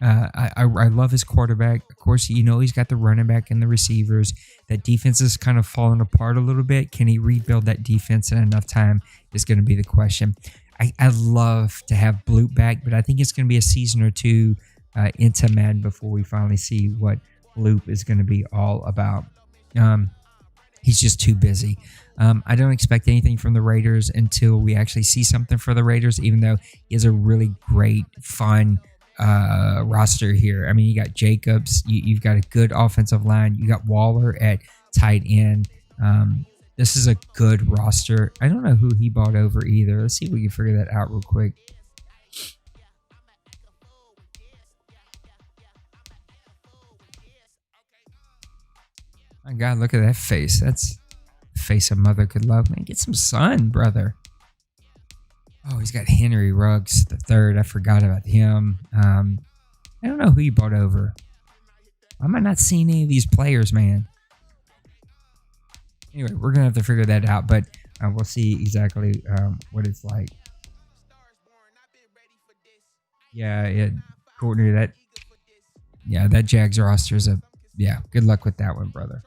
I love his quarterback. Of course, you know he's got the running back and the receivers. That defense is kind of falling apart a little bit. Can he rebuild that defense in enough time is going to be the question. I love to have Bloop back, but I think it's going to be a season or two into Madden before we finally see what Bloop is going to be all about. He's just too busy. I don't expect anything from the Raiders until we actually see something for the Raiders, even though he has a really great, fun roster here. I mean, you got Jacobs, you've got a good offensive line, you got Waller at tight end. This is a good roster. I don't know who he bought over either. Let's see if we can figure that out real quick. My God, look at that face. That's face a mother could love. Man, get some sun, brother. Oh, he's got Henry Ruggs the third. I forgot about him. I don't know who he bought over. Why am I not seeing any of these players, man? Anyway, we're going to have to figure that out, but we'll see exactly what it's like. Yeah, Courtney, that Jags roster is good luck with that one, brother.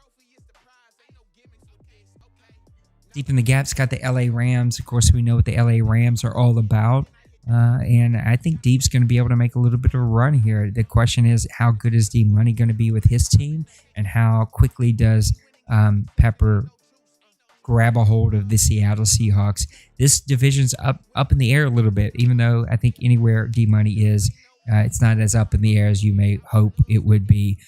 Deep in the Gap's got the LA Rams. Of course, we know what the LA Rams are all about. And I think Deep's going to be able to make a little bit of a run here. The question is, how good is D Money going to be with his team? And how quickly does Pepper grab a hold of the Seattle Seahawks? This division's up in the air a little bit, even though I think anywhere D Money is, it's not as up in the air as you may hope it would be.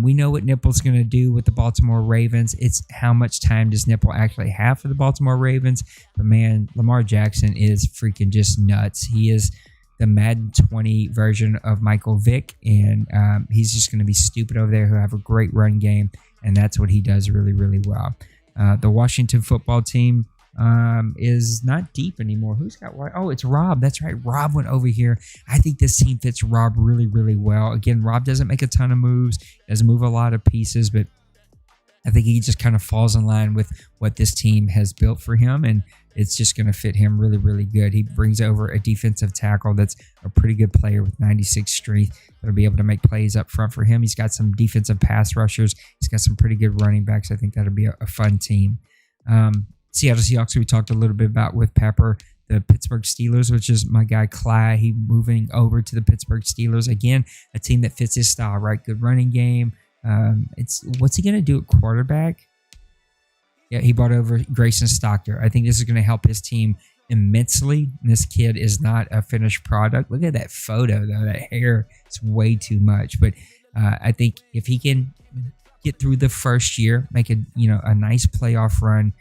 We know what Nipple's going to do with the Baltimore Ravens. It's how much time does Nipple actually have for the Baltimore Ravens? But man, Lamar Jackson is freaking just nuts. He is the Madden 20 version of Michael Vick, and he's just going to be stupid over there. He'll have a great run game, and that's what he does really, really well. The Washington football team is not deep anymore. Who's got what? Oh, it's Rob. That's right. Rob went over here. I think this team fits Rob really, really well. Again, Rob doesn't make a ton of moves, doesn't move a lot of pieces, but I think he just kind of falls in line with what this team has built for him, and it's just going to fit him really, really good. He brings over a defensive tackle that's a pretty good player with 96 strength that'll be able to make plays up front for him. He's got some defensive pass rushers. He's got some pretty good running backs. I think that'll be a fun team. Seattle Seahawks, we talked a little bit about with Pepper. The Pittsburgh Steelers, which is my guy Clyde, he moving over to the Pittsburgh Steelers. Again, a team that fits his style, right? Good running game. What's he going to do at quarterback? Yeah, he brought over Grayson Stocker. I think this is going to help his team immensely. And this kid is not a finished product. Look at that photo, though. That hair is way too much. But I think if he can get through the first year, make a nice playoff run,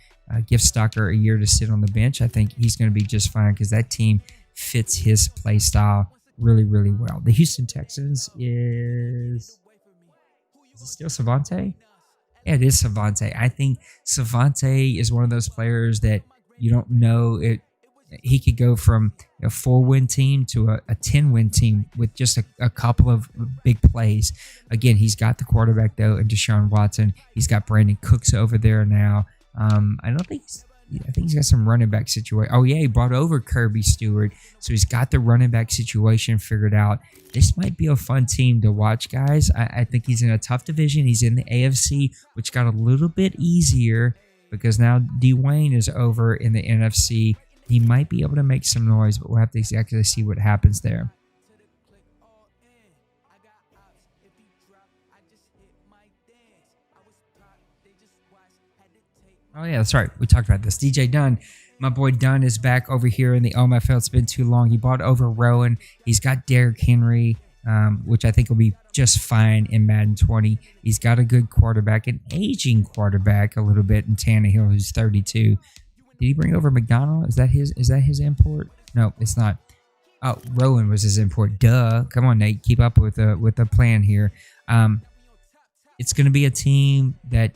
give Stocker a year to sit on the bench, I think he's going to be just fine because that team fits his play style really, really well. The Houston Texans is it still Savante? Yeah, it is Savante. I think Savante is one of those players that you don't know it. He could go from a 4-win team to a 10-win team with just a couple of big plays. Again, he's got the quarterback, though, and Deshaun Watson. He's got Brandon Cooks over there now. I think he's got some running back situation. Oh, yeah, he brought over Kirby Stewart. So he's got the running back situation figured out. This might be a fun team to watch, guys. I think he's in a tough division. He's in the AFC, which got a little bit easier because now Dwayne is over in the NFC. He might be able to make some noise, but we'll have to exactly see what happens there. Oh, yeah, that's right. We talked about this. DJ Dunn, my boy Dunn is back over here in the OMFL. It's been too long. He bought over Rowan. He's got Derrick Henry, which I think will be just fine in Madden 20. He's got a good quarterback, an aging quarterback a little bit in Tannehill, who's 32. Did he bring over McDonald? Is that his import? No, it's not. Oh, Rowan was his import. Duh. Come on, Nate. Keep up with the plan here. It's going to be a team that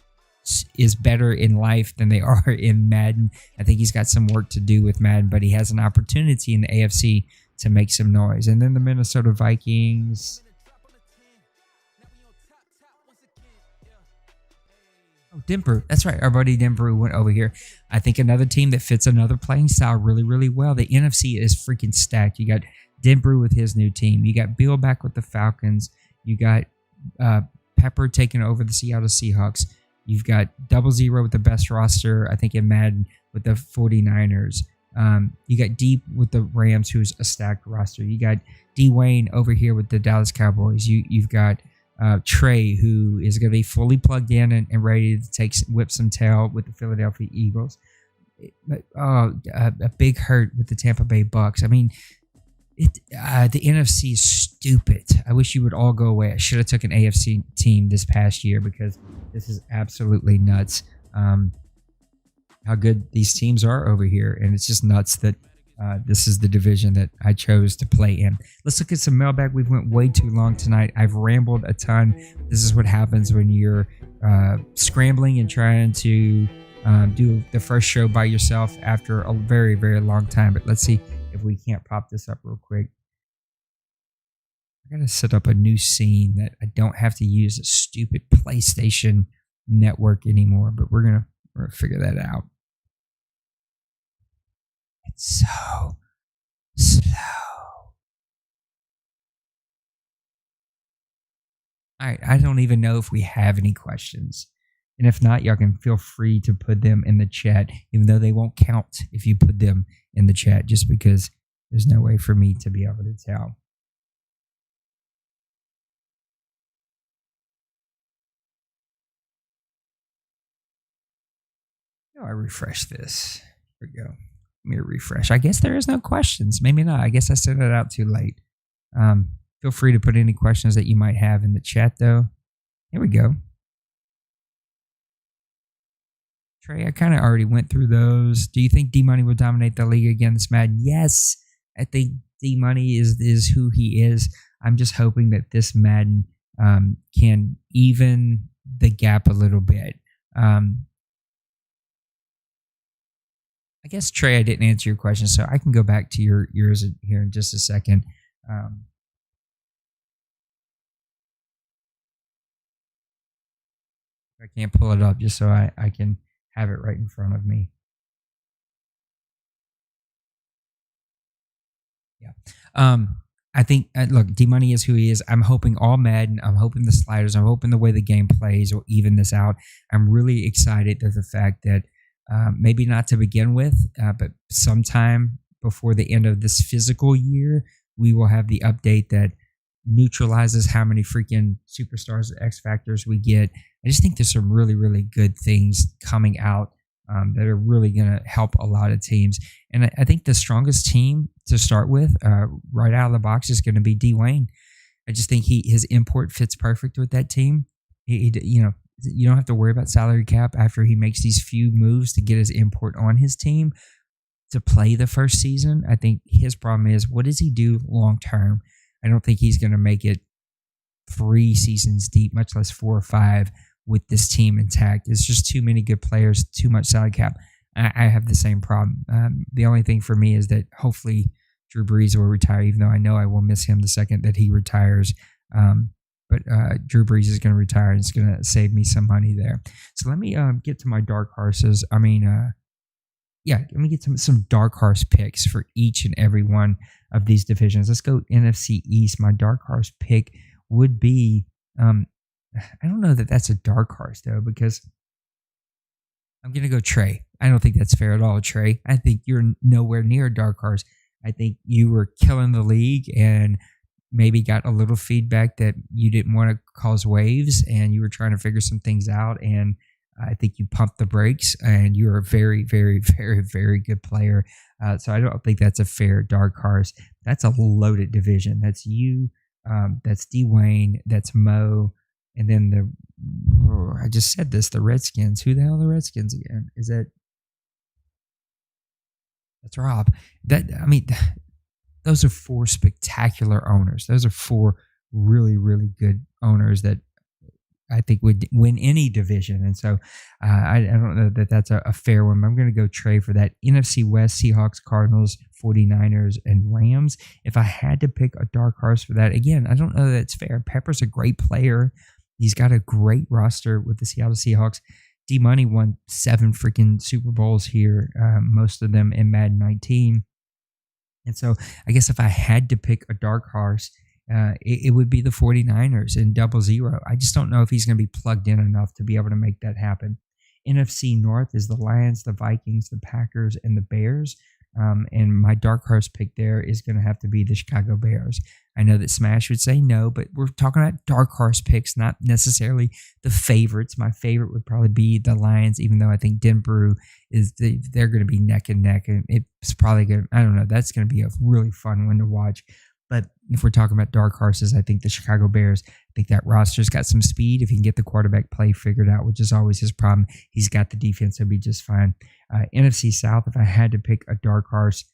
is better in life than they are in Madden. I think he's got some work to do with Madden, but he has an opportunity in the AFC to make some noise. And then the Minnesota Vikings. Oh, Denver. That's right. Our buddy Denver went over here. I think another team that fits another playing style really, really well. The NFC is freaking stacked. You got Denver with his new team. You got Bill back with the Falcons. You got Pepper taking over the Seattle Seahawks. You've got 0-0 with the best roster, I think, in Madden with the 49ers. You got Deep with the Rams, who's a stacked roster. You got Dwayne over here with the Dallas Cowboys. You've got Trey, who is going to be fully plugged in and ready to whip some tail with the Philadelphia Eagles. A big hurt with the Tampa Bay Bucks. I mean, the NFC is stupid. I wish you would all go away. I should have took an AFC team this past year because this is absolutely nuts. How good these teams are over here, and it's just nuts that this is the division that I chose to play in. Let's look at some mailbag. We've went way too long tonight. I've rambled a ton. This is what happens when you're scrambling and trying to do the first show by yourself after a very, very long time. But let's see if we can't pop this up real quick. I gotta set up a new scene that I don't have to use a stupid PlayStation network anymore. But we're gonna figure that out. It's so slow. All right, I don't even know if we have any questions. And if not, y'all can feel free to put them in the chat, even though they won't count if you put them in the chat, just because there's no way for me to be able to tell. Oh, I refresh this. Here we go. Let me refresh. I guess there is no questions. Maybe not. I guess I sent it out too late. Feel free to put any questions that you might have in the chat, though. Here we go. Trey, I kind of already went through those. Do you think D-Money will dominate the league again this Madden? Yes. I think D-Money is who he is. I'm just hoping that this Madden can even the gap a little bit. I guess, Trey, I didn't answer your question, so I can go back to yours here in just a second. I can't pull it up just so I can have it right in front of me. Yeah. I think, look, D-Money is who he is. I'm hoping all Madden. I'm hoping the sliders. I'm hoping the way the game plays will even this out. I'm really excited at the fact that maybe not to begin with, but sometime before the end of this physical year, we will have the update that neutralizes how many freaking superstars and X Factors we get. I just think there's some really, really good things coming out that are really going to help a lot of teams. And I think the strongest team to start with right out of the box is going to be Dwayne. I just think his import fits perfect with that team. You don't have to worry about salary cap after he makes these few moves to get his import on his team to play the first season. I think his problem is, what does he do long term? I don't think he's going to make it 3 seasons deep, much less 4 or 5 with this team intact. It's just too many good players, too much salary cap. I have the same problem. The only thing for me is that hopefully Drew Brees will retire, even though I know I will miss him the second that he retires. But Drew Brees is going to retire, and it's going to save me some money there. So let me get to my dark horses. Let me get some dark horse picks for each and every one of these divisions. Let's go NFC East. My dark horse pick would be, I don't know that that's a dark horse, though, because I'm going to go Trey. I don't think that's fair at all, Trey. I think you're nowhere near a dark horse. I think you were killing the league and maybe got a little feedback that you didn't want to cause waves and you were trying to figure some things out. And I think you pumped the brakes and you're a very, very, very, very good player. So I don't think that's a fair dark horse. That's a loaded division. That's you. That's Dwayne. That's Mo. And then I just said this, the Redskins. Who the hell are the Redskins again? That's Rob. Those are 4 spectacular owners. Those are 4 really, really good owners that I think would win any division. And so I don't know that that's a fair one. I'm going to go Trey for that. NFC West, Seahawks, Cardinals, 49ers, and Rams. If I had to pick a dark horse for that, again, I don't know that it's fair. Pepper's a great player. He's got a great roster with the Seattle Seahawks. D-Money won 7 freaking Super Bowls here, most of them in Madden 19. And so I guess if I had to pick a dark horse, it would be the 49ers in 00. I just don't know if he's going to be plugged in enough to be able to make that happen. NFC North is the Lions, the Vikings, the Packers, and the Bears. And my dark horse pick there is going to have to be the Chicago Bears. I know that Smash would say no, but we're talking about dark horse picks, not necessarily the favorites. My favorite would probably be the Lions, even though I think Denver they're going to be neck and neck, and it's probably going to, I don't know, that's going to be a really fun one to watch. But if we're talking about dark horses, I think the Chicago Bears, I think that roster's got some speed. If he can get the quarterback play figured out, which is always his problem, he's got the defense, he'll be just fine. NFC South, if I had to pick a dark horse,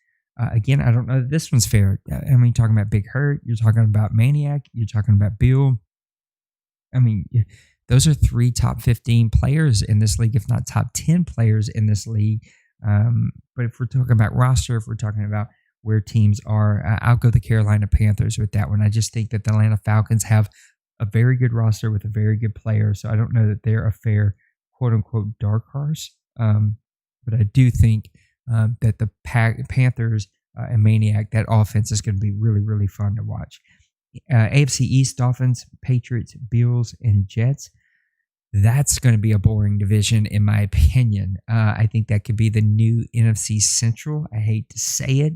again, I don't know that this one's fair. I mean, you're talking about Big Hurt, you're talking about Maniac, you're talking about Bill. I mean, those are 3 top 15 players in this league, if not top 10 players in this league. But if we're talking about roster, if we're talking about where teams are, I'll go the Carolina Panthers with that one. I just think that the Atlanta Falcons have a very good roster with a very good player, so I don't know that they're a fair quote-unquote dark horse. But I do think that the Panthers and Maniac, that offense is going to be really, really fun to watch. AFC East, Dolphins, Patriots, Bills, and Jets. That's going to be a boring division, in my opinion. I think that could be the new NFC Central. I hate to say it.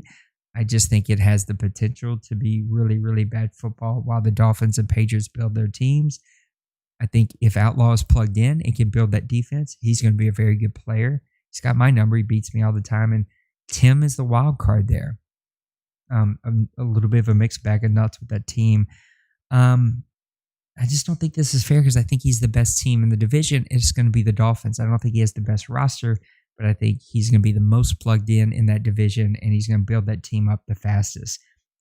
I just think it has the potential to be really, really bad football while the Dolphins and Patriots build their teams. I think if Outlaw is plugged in and can build that defense, he's going to be a very good player. He's got my number. He beats me all the time. And Tim is the wild card there. A little bit of a mixed bag of nuts with that team. I just don't think this is fair because I think he's the best team in the division. It's going to be the Dolphins. I don't think he has the best roster, but I think he's going to be the most plugged in that division, and he's going to build that team up the fastest.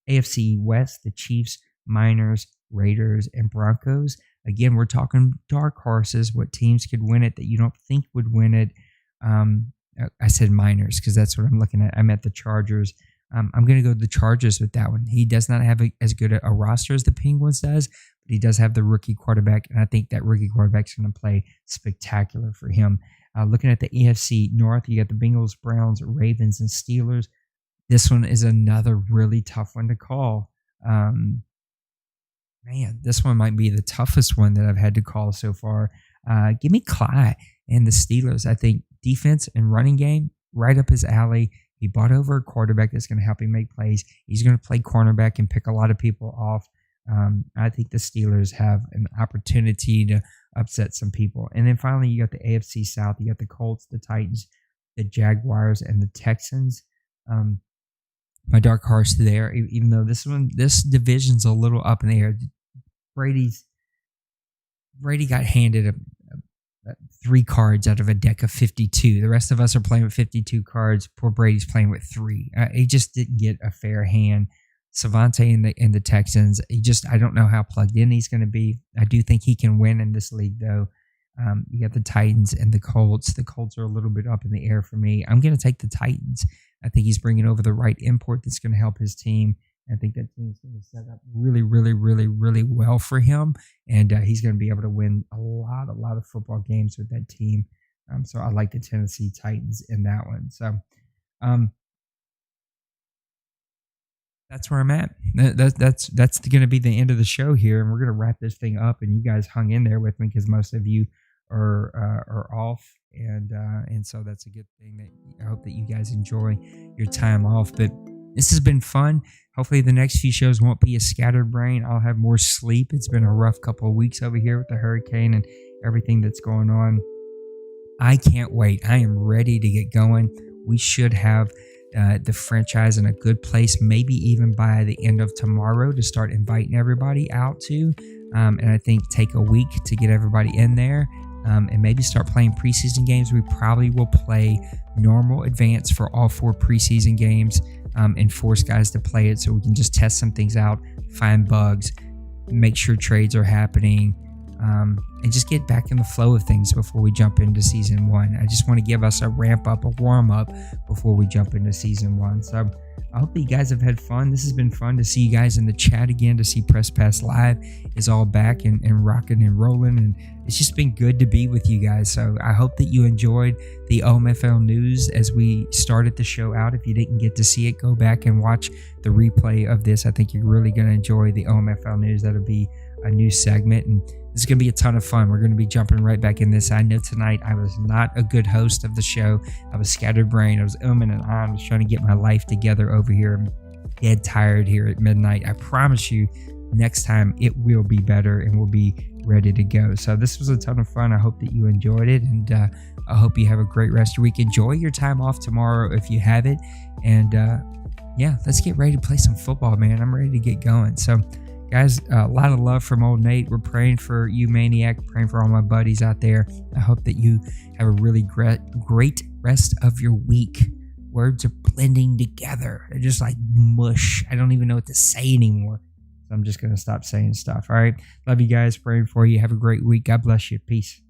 AFC West, the Chiefs, Miners, Raiders, and Broncos. Again, we're talking dark horses, what teams could win it that you don't think would win it. I said Miners because that's what I'm looking at. I'm at the Chargers. I'm going to go the Chargers with that one. He does not have as good a roster as the Penguins does, but he does have the rookie quarterback, and I think that rookie quarterback's going to play spectacular for him. Looking at the AFC North, you got the Bengals, Browns, Ravens, and Steelers. This one is another really tough one to call. Man, this one might be the toughest one that I've had to call so far. Give me Clyde and the Steelers. I think defense and running game, right up his alley. He bought over a quarterback that's going to help him make plays. He's going to play cornerback and pick a lot of people off. I think the Steelers have an opportunity to upset some people. And then finally, you got the AFC South. You got the Colts, the Titans, the Jaguars, and the Texans. My dark horse there, even though this division's a little up in the air. Brady got handed 3 cards out of a deck of 52. The rest of us are playing with 52 cards. Poor Brady's playing with 3. He just didn't get a fair hand. Savante and the Texans, I don't know how plugged in he's going to be. I do think he can win in this league, though. You got the Titans and the Colts. The Colts are a little bit up in the air for me. I'm going to take the Titans. I think he's bringing over the right import that's going to help his team. I think that team's going to set up really, really, really, really well for him, and he's going to be able to win a lot of football games with that team. So I like the Tennessee Titans in that one. So that's where I'm at. That's going to be the end of the show here, and we're going to wrap this thing up. And you guys hung in there with me because most of you are off, and so that's a good thing. That I hope that you guys enjoy your time off, but. This has been fun. Hopefully the next few shows won't be a scattered brain. I'll have more sleep. It's been a rough couple of weeks over here with the hurricane and everything that's going on. I can't wait. I am ready to get going. We should have the franchise in a good place, maybe even by the end of tomorrow to start inviting everybody out to. And I think take a week to get everybody in there. And maybe start playing preseason games. We probably will play normal advance for all 4 preseason games and force guys to play it so we can just test some things out, find bugs, make sure trades are happening, and just get back in the flow of things before we jump into season 1. I just want to give us a ramp up, a warm up before we jump into season 1. So I hope that you guys have had fun. This has been fun to see you guys in the chat again, to see Press Pass Live is all back and rocking and rolling. And it's just been good to be with you guys. So I hope that you enjoyed the OMFL news as we started the show out. If you didn't get to see it, go back and watch the replay of this. I think you're really going to enjoy the OMFL news. That'll be a new segment, and this is going to be a ton of fun. We're going to be jumping right back in this. I know tonight I was not a good host of the show. I was scattered brain. I was and ahhing. I was trying to get my life together over here. I'm dead tired here at midnight. I promise you next time it will be better and we'll be ready to go. So this was a ton of fun. I hope that you enjoyed it, and I hope you have a great rest of your week. Enjoy your time off tomorrow if you have it. And yeah, let's get ready to play some football, man. I'm ready to get going. So guys, a lot of love from old Nate. We're praying for you, Maniac, praying for all my buddies out there. I hope that you have a really great rest of your week. Words are blending together. They're just like mush. I don't even know what to say anymore. So I'm just going to stop saying stuff. All right. Love you guys. Praying for you. Have a great week. God bless you. Peace.